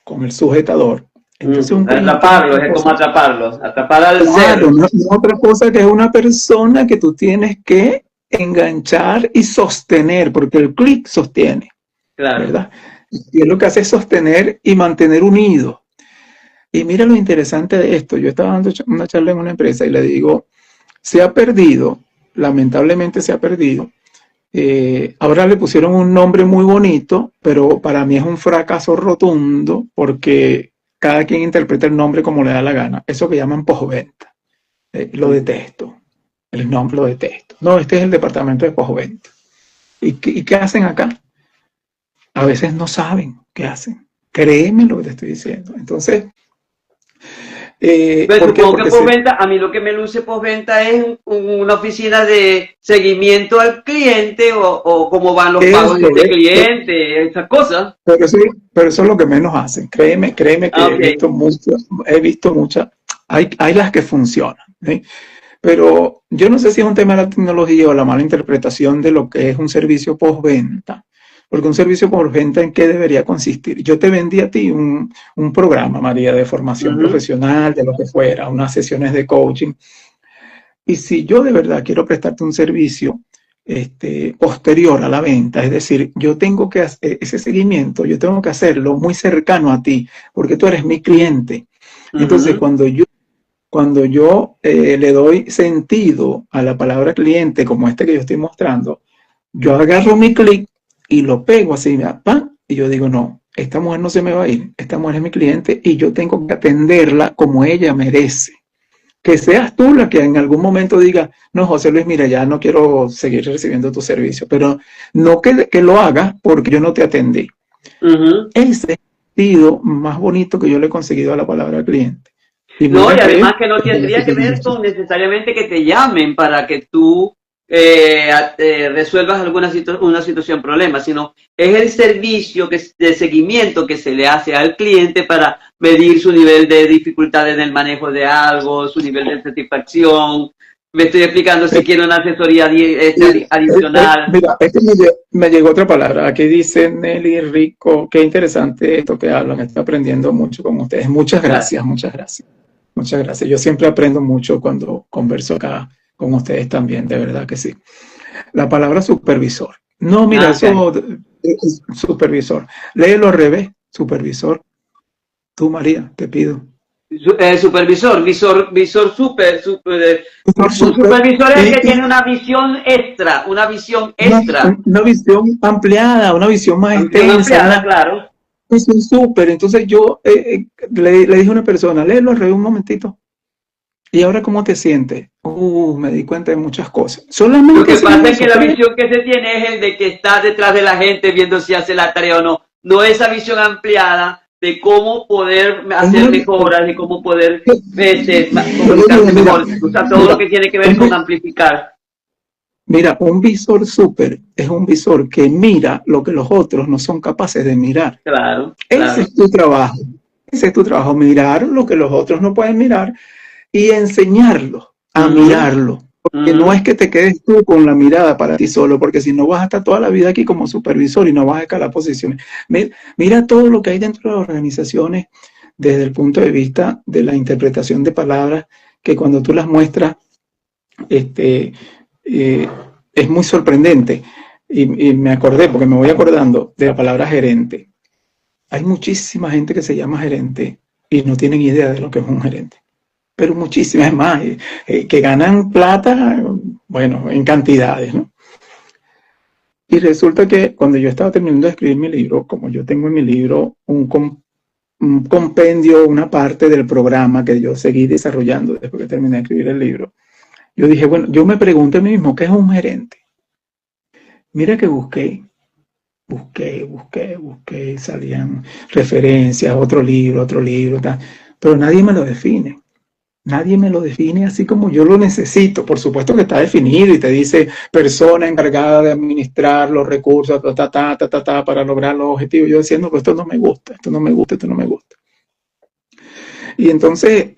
con el sujetador, entonces atraparlo, es como atrapar al ser. No otra cosa que es una persona que tú tienes que enganchar y sostener, porque el clip sostiene, claro, ¿verdad? Y es lo que hace es sostener y mantener unido. Y mira lo interesante de esto. Yo estaba dando una charla en una empresa y le digo, se ha perdido, lamentablemente se ha perdido. Ahora le pusieron un nombre muy bonito, pero para mí es un fracaso rotundo porque cada quien interpreta el nombre como le da la gana. Eso que llaman postventa. Lo detesto. El nombre lo detesto. No, este es el departamento de postventa. ¿Y qué hacen acá? A veces no saben qué hacen. Créeme lo que te estoy diciendo. Entonces, Pero ¿por qué? supongo que Porque postventa, a mí lo que me luce postventa es una oficina de seguimiento al cliente o cómo van los pagos de este cliente, esas cosas. pero eso es lo que menos hacen. Créeme que Okay. he visto muchas, hay las que funcionan, ¿sí? Pero yo no sé si es un tema de la tecnología o la mala interpretación de lo que es un servicio postventa. Porque un servicio postventa, ¿en qué debería consistir? Yo te vendí a ti un programa, María, de formación profesional, de lo que fuera, unas sesiones de coaching. Y si yo de verdad quiero prestarte un servicio posterior a la venta, es decir, yo tengo que hacer ese seguimiento, yo tengo que hacerlo muy cercano a ti, porque tú eres mi cliente. Entonces, cuando yo le doy sentido a la palabra cliente, como este que yo estoy mostrando, yo agarro mi clic y lo pego así, ¡pam! Y yo digo, no, esta mujer no se me va a ir, esta mujer es mi cliente y yo tengo que atenderla como ella merece. Que seas tú la que en algún momento diga, no, José Luis, mira, ya no quiero seguir recibiendo tu servicio, pero no que lo hagas porque yo no te atendí. Ese sentido más bonito que yo le he conseguido a la palabra cliente. No, y además que no tendría que ver con necesariamente que te llamen para que tú resuelvas una situación, problema, sino es el servicio de seguimiento que se le hace al cliente para medir su nivel de dificultad en el manejo de algo, su nivel de satisfacción. Me estoy explicando si quiero una asesoría adicional. Mira, me llegó otra palabra. Aquí dice Nelly Rico, qué interesante esto que hablan, estoy aprendiendo mucho con ustedes. Muchas gracias, muchas gracias. Muchas gracias. Yo siempre aprendo mucho cuando converso acá con ustedes también, de verdad que sí. La palabra supervisor. No, mira, eso es supervisor. Léelo al revés, supervisor. Tú, María, te pido. Supervisor, visor super. Un supervisor es el que tiene una visión extra, una visión extra. Una visión ampliada, una visión más extensa. Ampliada, claro. Es un súper. Entonces yo le dije a una persona, léelo al revés un momentito. ¿Y ahora cómo te sientes? Me di cuenta de muchas cosas. Solamente lo que pasa es que la visión que se tiene es el de que está detrás de la gente viendo si hace la tarea o no. No esa visión ampliada de cómo poder hacer mejoras, de cómo poder comunicarse mejor. O sea, todo lo que tiene que ver con amplificar. Mira, un visor súper es un visor que mira lo que los otros no son capaces de mirar. Claro. Ese es tu trabajo. Ese es tu trabajo, mirar lo que los otros no pueden mirar y enseñarlos a mirarlo. Porque no es que te quedes tú con la mirada para ti solo, porque si no vas a estar toda la vida aquí como supervisor y no vas a escalar posiciones. Mira todo lo que hay dentro de las organizaciones desde el punto de vista de la interpretación de palabras, que cuando tú las muestras, es muy sorprendente. Y me acordé, porque me voy acordando de la palabra gerente. Hay muchísima gente que se llama gerente y no tienen idea de lo que es un gerente. Pero muchísimas más, que ganan plata, bueno, en cantidades, ¿no? Y resulta que cuando yo estaba terminando de escribir mi libro, como yo tengo en mi libro un compendio, una parte del programa que yo seguí desarrollando después que terminé de escribir el libro, yo dije, bueno, yo me pregunto a mí mismo, ¿qué es un gerente? Mira que busqué, salían referencias, otro libro, tal, pero nadie me lo define. Nadie me lo define así como yo lo necesito. Por supuesto que está definido y te dice persona encargada de administrar los recursos, para lograr los objetivos. Yo diciendo, pues esto no me gusta. Y entonces,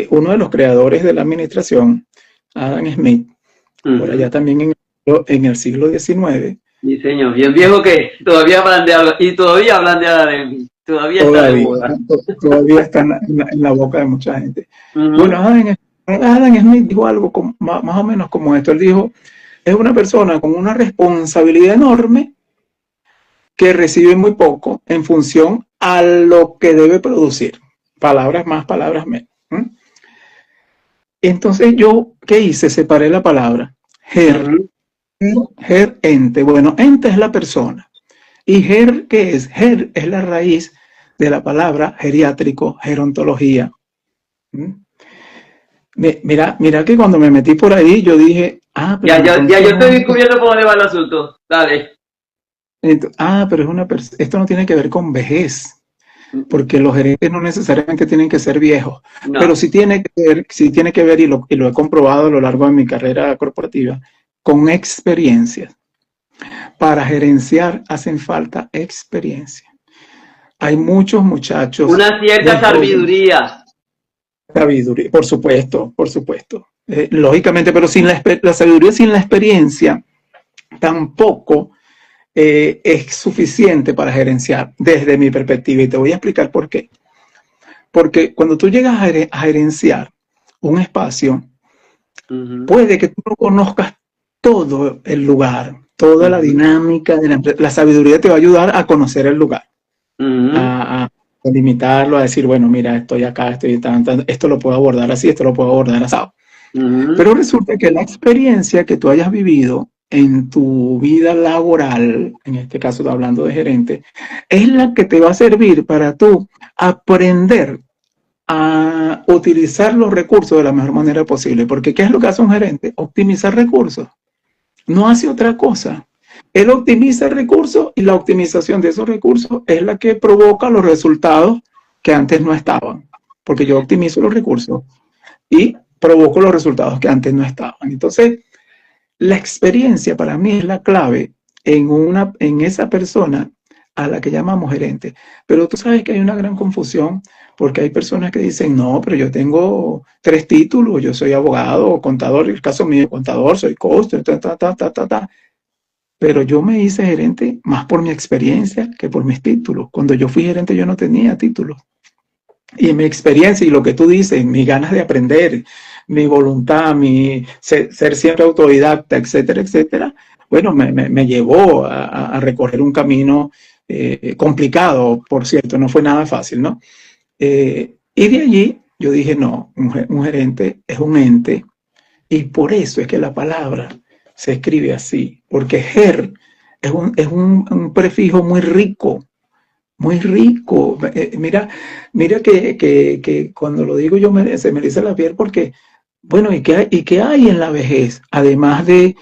uno de los creadores de la administración, Adam Smith, por allá también en el siglo XIX. Sí, señor. Y el viejo que todavía hablan de Adam Smith. Todavía está en la boca de mucha gente. Bueno, Adam Smith dijo algo más o menos como esto. Él dijo, es una persona con una responsabilidad enorme que recibe muy poco en función a lo que debe producir. palabras más, palabras menos. Entonces yo, ¿qué hice? Separé la palabra. Ger, ente. Bueno, ente es la persona. ¿Y ger qué es? Ger es la raíz de la palabra geriátrico, gerontología. Mira que cuando me metí por ahí, yo dije, pero ya yo estoy descubriendo por dónde va el asunto. Dale. Pero esto no tiene que ver con vejez, porque los gerentes no necesariamente tienen que ser viejos, pero sí tiene que ver, y lo he comprobado a lo largo de mi carrera corporativa, con experiencias. Para gerenciar hacen falta experiencia. Hay muchos muchachos. Una cierta sabiduría. Sabiduría, por supuesto. Lógicamente, pero sin la sabiduría, sin la experiencia, tampoco es suficiente para gerenciar, desde mi perspectiva. Y te voy a explicar por qué. Porque cuando tú llegas a gerenciar un espacio, puede que tú no conozcas todo el lugar, toda la dinámica de la empresa. La sabiduría te va a ayudar a conocer el lugar, a limitarlo, a decir, bueno, mira, estoy acá, esto lo puedo abordar así, esto lo puedo abordar así. Pero resulta que la experiencia que tú hayas vivido en tu vida laboral, en este caso estoy hablando de gerente, es la que te va a servir para tú aprender a utilizar los recursos de la mejor manera posible. Porque ¿qué es lo que hace un gerente? Optimizar recursos. No hace otra cosa. Él optimiza recursos y la optimización de esos recursos es la que provoca los resultados que antes no estaban. Porque yo optimizo los recursos y provoco los resultados que antes no estaban. Entonces, la experiencia para mí es la clave en esa persona a la que llamamos gerente. Pero tú sabes que hay una gran confusión porque hay personas que dicen, no, pero yo tengo 3 títulos, yo soy abogado, contador, en el caso mío, contador, soy coach, Pero yo me hice gerente más por mi experiencia que por mis títulos. Cuando yo fui gerente yo no tenía títulos. Y mi experiencia y lo que tú dices, mis ganas de aprender, mi voluntad, mi ser siempre autodidacta, etcétera, etcétera, bueno, me llevó a recorrer un camino complicado, por cierto, no fue nada fácil, ¿no? Y de allí yo dije, no, un gerente es un ente, y por eso es que la palabra se escribe así, porque ger es un prefijo muy rico. Muy rico. Mira que cuando lo digo yo se me eriza la piel porque, bueno, ¿y qué hay en la vejez? Además de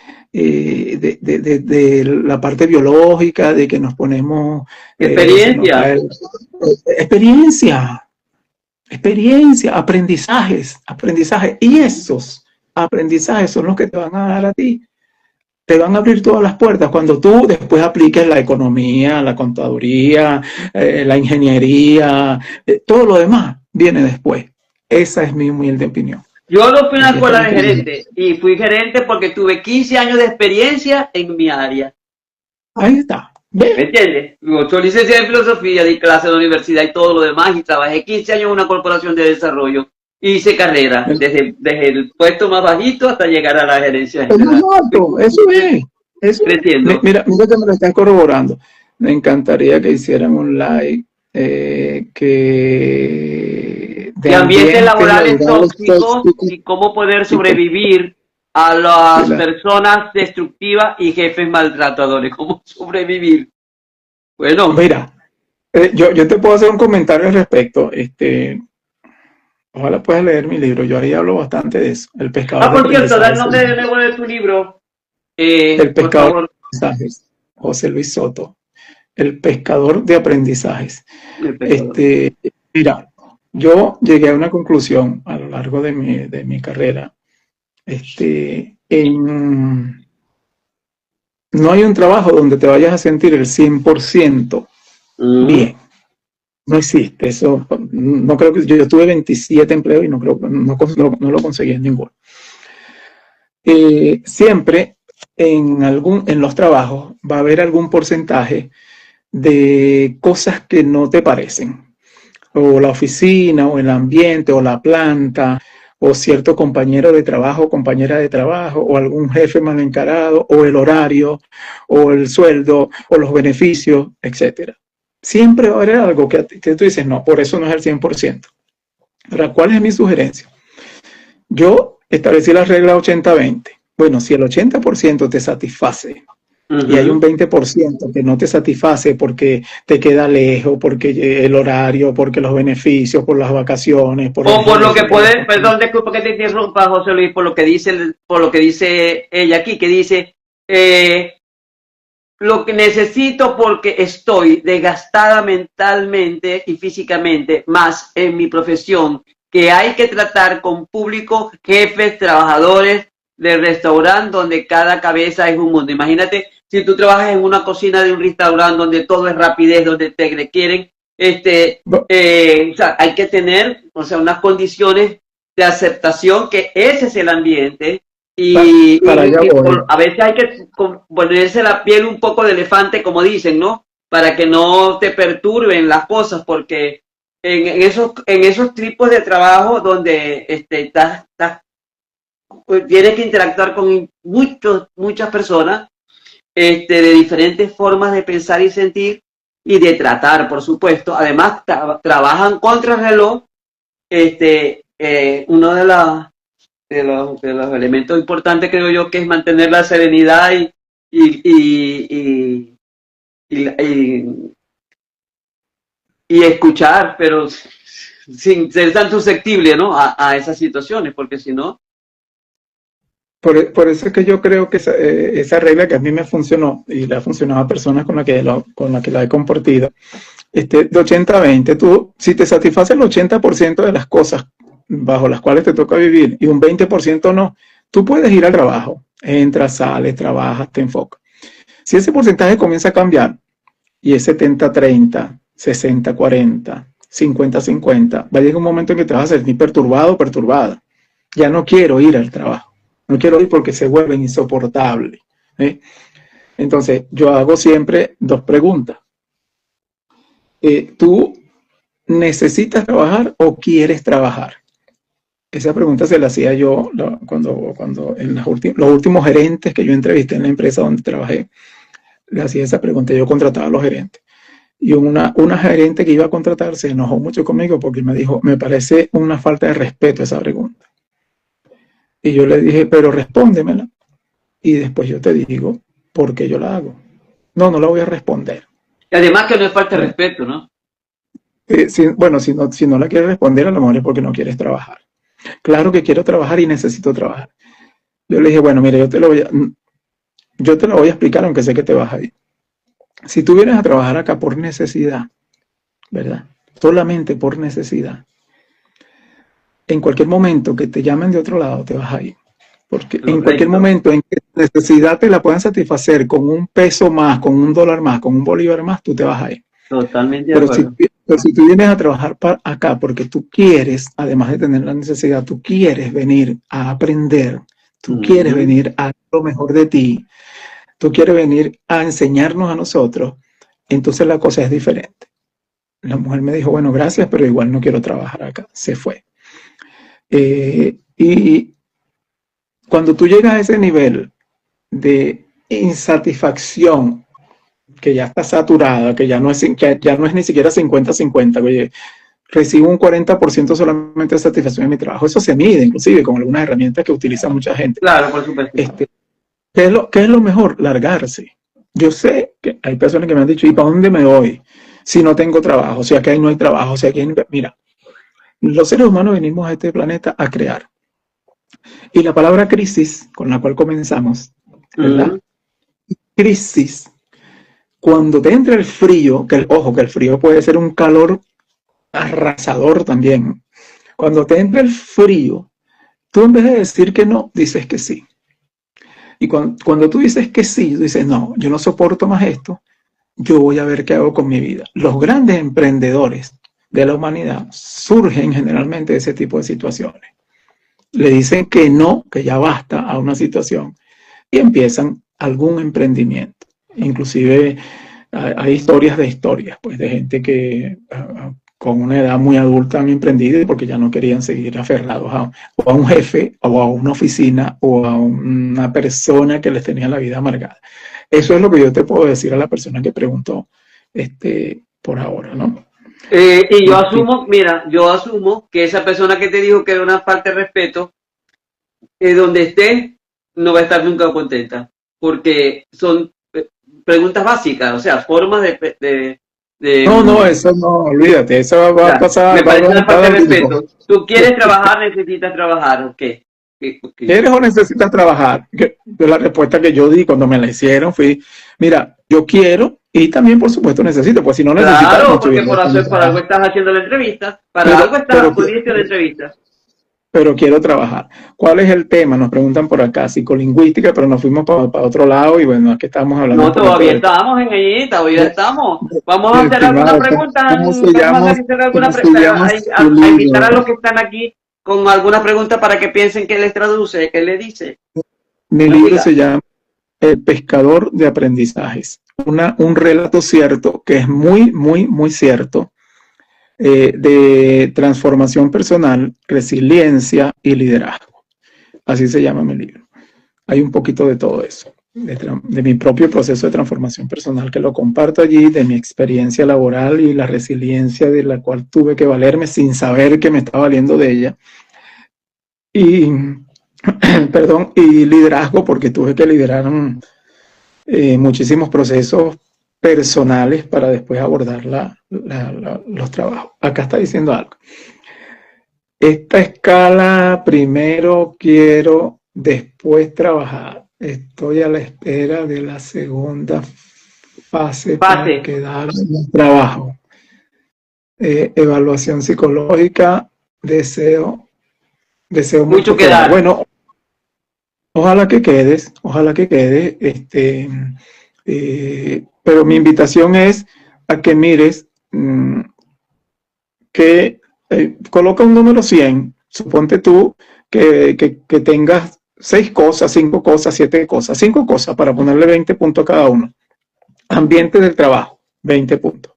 la parte biológica, de que nos ponemos... Experiencia, aprendizajes. Y esos aprendizajes son los que te van a dar a ti. Te van a abrir todas las puertas cuando tú después apliques la economía, la contaduría, la ingeniería, todo lo demás viene después. Esa es mi humilde opinión. Yo no fui a la escuela de gerente y fui gerente porque tuve 15 años de experiencia en mi área. Ahí está. ¿Me entiendes? Yo soy licenciado en filosofía, di clase en la universidad y todo lo demás y trabajé 15 años en una corporación de desarrollo. Hice carrera desde el puesto más bajito hasta llegar a la gerencia general. Eso es. Mira que me lo están corroborando. Me encantaría que hicieran un live de ambientes laborales tóxicos y cómo poder sobrevivir a las personas destructivas y jefes maltratadores. ¿Cómo sobrevivir? Bueno. Mira, yo te puedo hacer un comentario al respecto. Ojalá puedas leer mi libro, yo ahí hablo bastante de eso. El pescador. Por cierto, da el nombre de nuevo de tu libro. El pescador de aprendizajes, José Luis Soto. El pescador de aprendizajes. Mira, yo llegué a una conclusión a lo largo de mi carrera. No hay un trabajo donde te vayas a sentir el 100% bien. No existe, eso no creo que yo tuve 27 empleos y no lo conseguí en ninguno. Siempre en los trabajos va a haber algún porcentaje de cosas que no te parecen, o la oficina, o el ambiente, o la planta, o cierto compañero de trabajo, compañera de trabajo, o algún jefe mal encarado, o el horario, o el sueldo, o los beneficios, etcétera. Siempre va a haber algo que tú dices, no, por eso no es el 100%. Ahora, ¿cuál es mi sugerencia? Yo establecí la regla 80-20. Bueno, si el 80% te satisface y hay un 20% que no te satisface porque te queda lejos, porque el horario, porque los beneficios, por las vacaciones, por o por lo que puede, perdón, disculpa que te interrumpa, José Luis, por lo que dice ella aquí, que dice lo que necesito porque estoy desgastada mentalmente y físicamente, más en mi profesión, que hay que tratar con público, jefes, trabajadores del restaurante, donde cada cabeza es un mundo. Imagínate si tú trabajas en una cocina de un restaurante donde todo es rapidez, donde te requieren, o sea, hay que tener, o sea, unas condiciones de aceptación, que ese es el ambiente. Y a veces hay que ponerse la piel un poco de elefante, como dicen, ¿no? Para que no te perturben las cosas, porque en esos tipos de trabajo donde tienes que interactuar con muchas personas de diferentes formas de pensar y sentir y de tratar, por supuesto. Además, trabajan contra el reloj. Uno de los elementos importantes, creo yo, que es mantener la serenidad y escuchar, pero sin ser tan susceptible, ¿no? a esas situaciones, porque si no... Por eso es que yo creo que esa regla que a mí me funcionó, y le ha funcionado a personas con las que la he compartido, de 80-20, tú, si te satisface el 80% de las cosas bajo las cuales te toca vivir y un 20% no, tú puedes ir al trabajo, entras, sales, trabajas, te enfocas. Si ese porcentaje comienza a cambiar y es 70-30, 60-40, 50-50, va a llegar un momento en que te vas a sentir perturbado o perturbada. Ya no quiero ir al trabajo, no quiero ir porque se vuelven insoportables. Entonces, yo hago siempre dos preguntas. ¿Tú necesitas trabajar o quieres trabajar? Esa pregunta se la hacía yo cuando en los últimos gerentes que yo entrevisté en la empresa donde trabajé, le hacía esa pregunta. Yo contrataba a los gerentes. Y una gerente que iba a contratar se enojó mucho conmigo porque me dijo, me parece una falta de respeto esa pregunta. Y yo le dije, pero respóndemela. Y después yo te digo por qué yo la hago. No la voy a responder. Y además que no es falta de respeto, ¿no? Si no la quieres responder, a lo mejor es porque no quieres trabajar. Claro que quiero trabajar y necesito trabajar. Yo le dije, bueno, mira, yo te lo voy a explicar, aunque sé que te vas a ir. Si tú vienes a trabajar acá por necesidad, ¿verdad? Solamente por necesidad, en cualquier momento que te llamen de otro lado, te vas a ir. Porque en cualquier momento en que la necesidad te la puedan satisfacer con un peso más, con un dólar más, con un bolívar más, tú te vas a ir. Totalmente de acuerdo. Pero si tú vienes a trabajar acá porque tú quieres, además de tener la necesidad, tú quieres venir a aprender, tú quieres venir a lo mejor de ti, tú quieres venir a enseñarnos a nosotros, entonces la cosa es diferente. La mujer me dijo, bueno, gracias, pero igual no quiero trabajar acá. Se fue. Y cuando tú llegas a ese nivel de insatisfacción, que ya está saturada, que ya no es ni siquiera 50-50, oye, recibo un 40% solamente de satisfacción en mi trabajo. Eso se mide, inclusive, con algunas herramientas que utiliza mucha gente. Claro, por supuesto. ¿Qué es lo mejor? Largarse. Yo sé que hay personas que me han dicho, ¿y para dónde me voy si no tengo trabajo? Si aquí no hay trabajo, si aquí Mira, los seres humanos venimos a este planeta a crear. Y la palabra crisis, con la cual comenzamos, ¿verdad? Crisis. Cuando te entra el frío, ojo, que el frío puede ser un calor arrasador también. Cuando te entra el frío, tú en vez de decir que no, dices que sí. Y cuando tú dices que sí, tú dices, no, yo no soporto más esto, yo voy a ver qué hago con mi vida. Los grandes emprendedores de la humanidad surgen generalmente de ese tipo de situaciones. Le dicen que no, que ya basta a una situación y empiezan algún emprendimiento. Inclusive hay historias de historias, pues, de gente que con una edad muy adulta han emprendido porque ya no querían seguir aferrados o a un jefe, o a una oficina, o a una persona que les tenía la vida amargada. Eso es lo que yo te puedo decir a la persona que preguntó por ahora, ¿no? Y yo asumo, mira, yo asumo que esa persona que te dijo que era una falta de respeto, donde esté, no va a estar nunca contenta, porque son preguntas básicas, o sea, formas No, eso no, olvídate, eso va a ya, me pasar, parece una va a falta dar de tiempo. respeto. Tú quieres trabajar, necesitas trabajar, ¿ok? ¿Quieres o necesitas trabajar? La respuesta que yo di cuando me la hicieron fue, mira, yo quiero y también, por supuesto, necesito, pues si no necesitara no Claro, porque estuviera haciendo por algo trabajo. estás haciendo la entrevista, para Pero, algo estás pero, poniendo la entrevista. pero quiero trabajar. ¿Cuál es el tema? Nos preguntan por acá, psicolingüística, pero nos fuimos para otro lado y bueno, aquí estamos hablando un No, poquito todavía del tema. estamos en allí, todavía estamos. Vamos a hacer alguna Estimado, pregunta, vamos a hacer cómo alguna se llama su a invitar a libro? los que están aquí con alguna pregunta para que piensen qué les traduce, qué les dice. Mi Nos libro diga. se llama El pescador de aprendizajes. Un relato cierto, que es muy, muy, muy cierto, de transformación personal, resiliencia y liderazgo. Así se llama mi libro. Hay un poquito de todo eso, de mi propio proceso de transformación personal que lo comparto allí, de mi experiencia laboral y la resiliencia de la cual tuve que valerme sin saber que me estaba valiendo de ella. Y, perdón, y liderazgo, porque tuve que liderar muchísimos procesos personales para después abordar los trabajos. Acá está diciendo algo. Esta escala, primero quiero, después trabajar. Estoy a la espera de la segunda fase para Pase. quedar en el trabajo. Evaluación psicológica, deseo mucho Mucho que quedar. dar. Bueno, ojalá que quedes, pero mi invitación es a que mires que coloca un número 100, suponte tú que tengas 6 cosas, 5 cosas, 7 cosas, 5 cosas para ponerle 20 puntos a cada uno. Ambiente del trabajo, 20 puntos.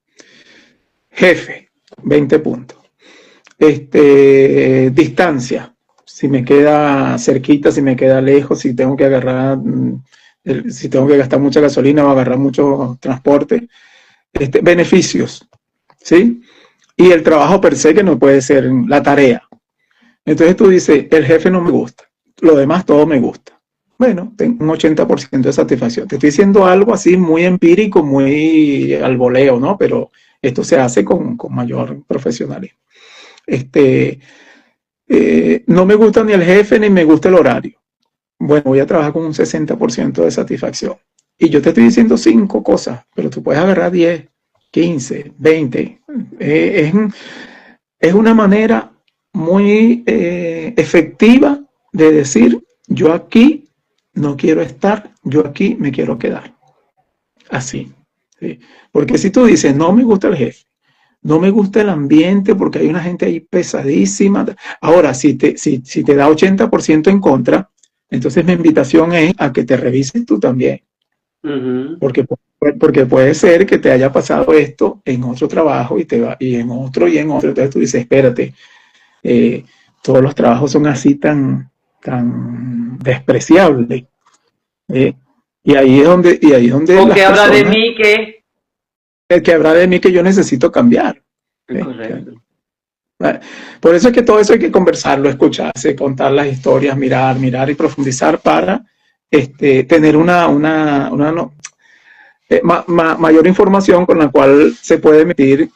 Jefe, 20 puntos. Distancia, si me queda cerquita, si me queda lejos, si tengo que agarrar, si tengo que gastar mucha gasolina o agarrar mucho transporte. Beneficios, ¿sí? Y el trabajo per se, que no puede ser la tarea. Entonces tú dices, el jefe no me gusta, lo demás todo me gusta. Bueno, tengo un 80% de satisfacción. Te estoy diciendo algo así muy empírico, muy al voleo, ¿no? Pero esto se hace con mayor profesionalismo. No me gusta ni el jefe ni me gusta el horario. Bueno, voy a trabajar con un 60% de satisfacción. Y yo te estoy diciendo 5 cosas, pero tú puedes agarrar 10, 15, 20. Es una manera muy efectiva de decir, yo aquí no quiero estar, yo aquí me quiero quedar. Así. ¿Sí? Porque si tú dices, no me gusta el jefe, no me gusta el ambiente porque hay una gente ahí pesadísima. Ahora, si te da 80% en contra, entonces mi invitación es a que te revises tú también. Porque puede ser que te haya pasado esto en otro trabajo y en otro y en otro. Entonces tú dices, espérate, todos los trabajos son así tan despreciables. Eh, y ahí es donde ¿O las qué habrá de personas, mí que? que habrá de mí que yo necesito cambiar. Correcto. Por eso es que todo eso hay que conversarlo, escucharse, contar las historias, mirar y profundizar para tener no, mayor información con la cual se puede emitir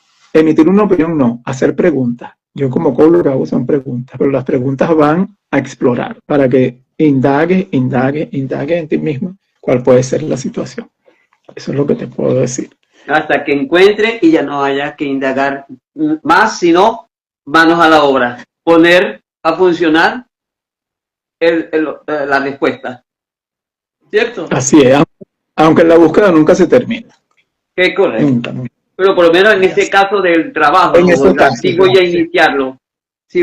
una opinión, no, hacer preguntas. Yo como coach lo que hago son preguntas, pero las preguntas van a explorar para que indague en ti mismo cuál puede ser la situación. Eso es lo que te puedo decir. Hasta que encuentre y ya no haya que indagar más, sino manos a la obra. Poner a funcionar la respuesta. ¿Cierto? Así es, aunque la búsqueda nunca se termina. Que es correcto. Nunca. Pero por lo menos en este caso del trabajo, En ¿no? este caso, Si voy a iniciarlo, si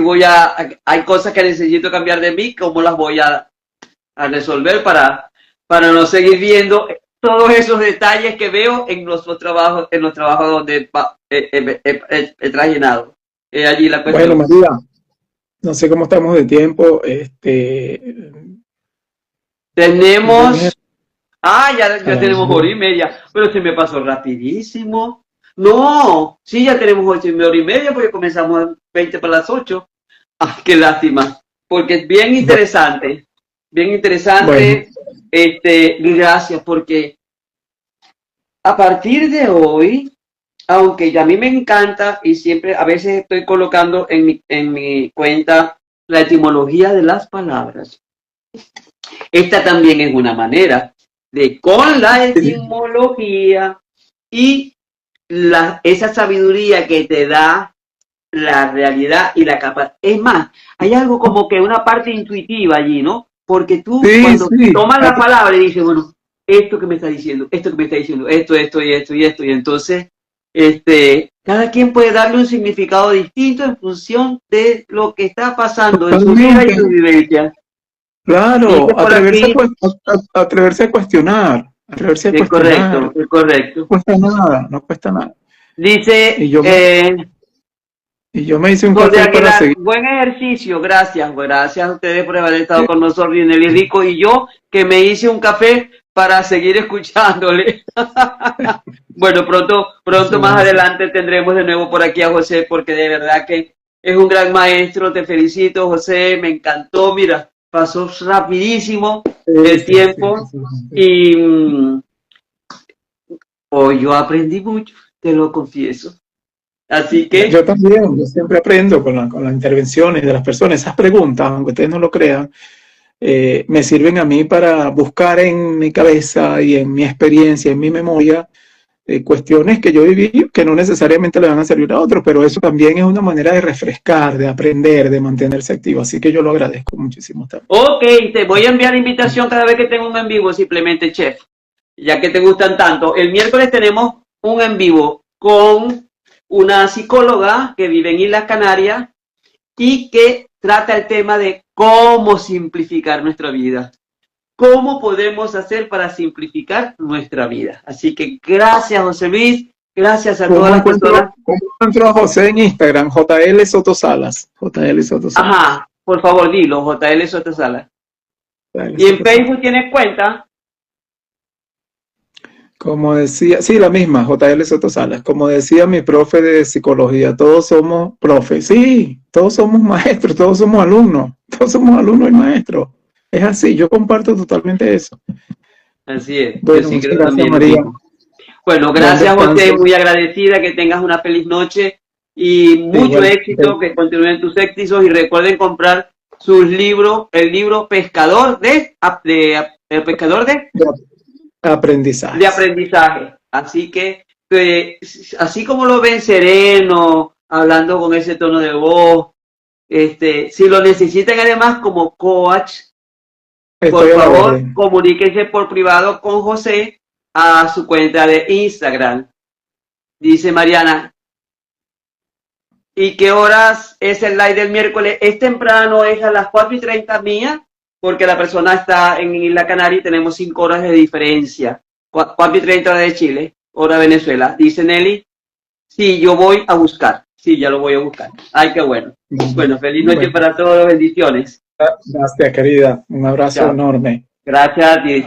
hay cosas que necesito cambiar de mí, ¿cómo las voy a resolver para no seguir viendo todos esos detalles que veo en los trabajos donde he trajinado? Allí la cuestión. Bueno, María, no sé cómo estamos de tiempo. Tenemos... ya tenemos hora y media, pero se me pasó rapidísimo. No, sí, ya tenemos 8:30 porque comenzamos a 20 para las 8. Ah, qué lástima, porque es bien interesante, bien interesante. Bueno. Gracias, porque a partir de hoy, aunque ya a mí me encanta y siempre a veces estoy colocando en mi cuenta la etimología de las palabras, esta también es una manera de con la etimología y esa sabiduría que te da la realidad y la capacidad. Es más, hay algo como que una parte intuitiva allí, ¿no? Porque tú cuando tomas la palabra y dices, bueno, esto que me está diciendo, esto que me está diciendo, esto y esto y esto, y entonces, cada quien puede darle un significado distinto en función de lo que está pasando en su vida y su vivencia. Claro, atreverse a cuestionar, atreverse a cuestionar. Es correcto. No cuesta nada, no cuesta nada. Dice, y yo me hice un café para seguir. Buen ejercicio, gracias a ustedes por haber estado con nosotros, Nelly Rico, y yo que me hice un café para seguir escuchándole. Bueno, pronto más adelante tendremos de nuevo por aquí a José, porque de verdad que es un gran maestro. Te felicito, José, me encantó. Mira, pasó rapidísimo el tiempo y hoy yo aprendí mucho, te lo confieso. Así que yo también, yo siempre aprendo con las intervenciones de las personas. Esas preguntas, aunque ustedes no lo crean, me sirven a mí para buscar en mi cabeza y en mi experiencia, en mi memoria, cuestiones que yo viví que no necesariamente le van a servir a otros, pero eso también es una manera de refrescar, de aprender, de mantenerse activo. Así que yo lo agradezco muchísimo también. Ok, te voy a enviar invitación cada vez que tenga un en vivo, simplemente, chef, ya que te gustan tanto. El miércoles tenemos un en vivo con una psicóloga que vive en Islas Canarias y que trata el tema de cómo simplificar nuestra vida. ¿Cómo podemos hacer para simplificar nuestra vida? Así que gracias, José Luis. Gracias a todas las personas. ¿Cómo encuentro a José en Instagram? JL Soto Salas. JL Soto Salas. Ajá, por favor, dilo, JL Soto Salas. ¿Y en Facebook tienes cuenta? Como decía, sí, la misma, JL Soto Salas. Como decía mi profe de psicología, todos somos profes. Sí, todos somos maestros, todos somos alumnos y maestros. Es así, yo comparto totalmente eso. Así es. Bueno, sí, muchas gracias, María. Bueno, gracias, José, muy agradecida, que tengas una feliz noche y mucho éxito, que continúen tus éxitos y recuerden comprar sus libros, el libro Pescador de aprendizaje. De aprendizaje. Así que, así como lo ven sereno, hablando con ese tono de voz, si lo necesitan además como coach, por favor, comuníquense por privado con José a su cuenta de Instagram. Dice Mariana, ¿y qué horas es el live del miércoles? Es temprano, es a las 4:30 mía, porque la persona está en Isla Canaria y tenemos 5 horas de diferencia. 4:30 hora de Chile, hora Venezuela. Dice Nelly, sí, yo voy a buscar. Sí, ya lo voy a buscar. Ay, qué bueno. Bueno, feliz noche para todos, bendiciones. Gracias, querida. Un abrazo enorme. Gracias a ti.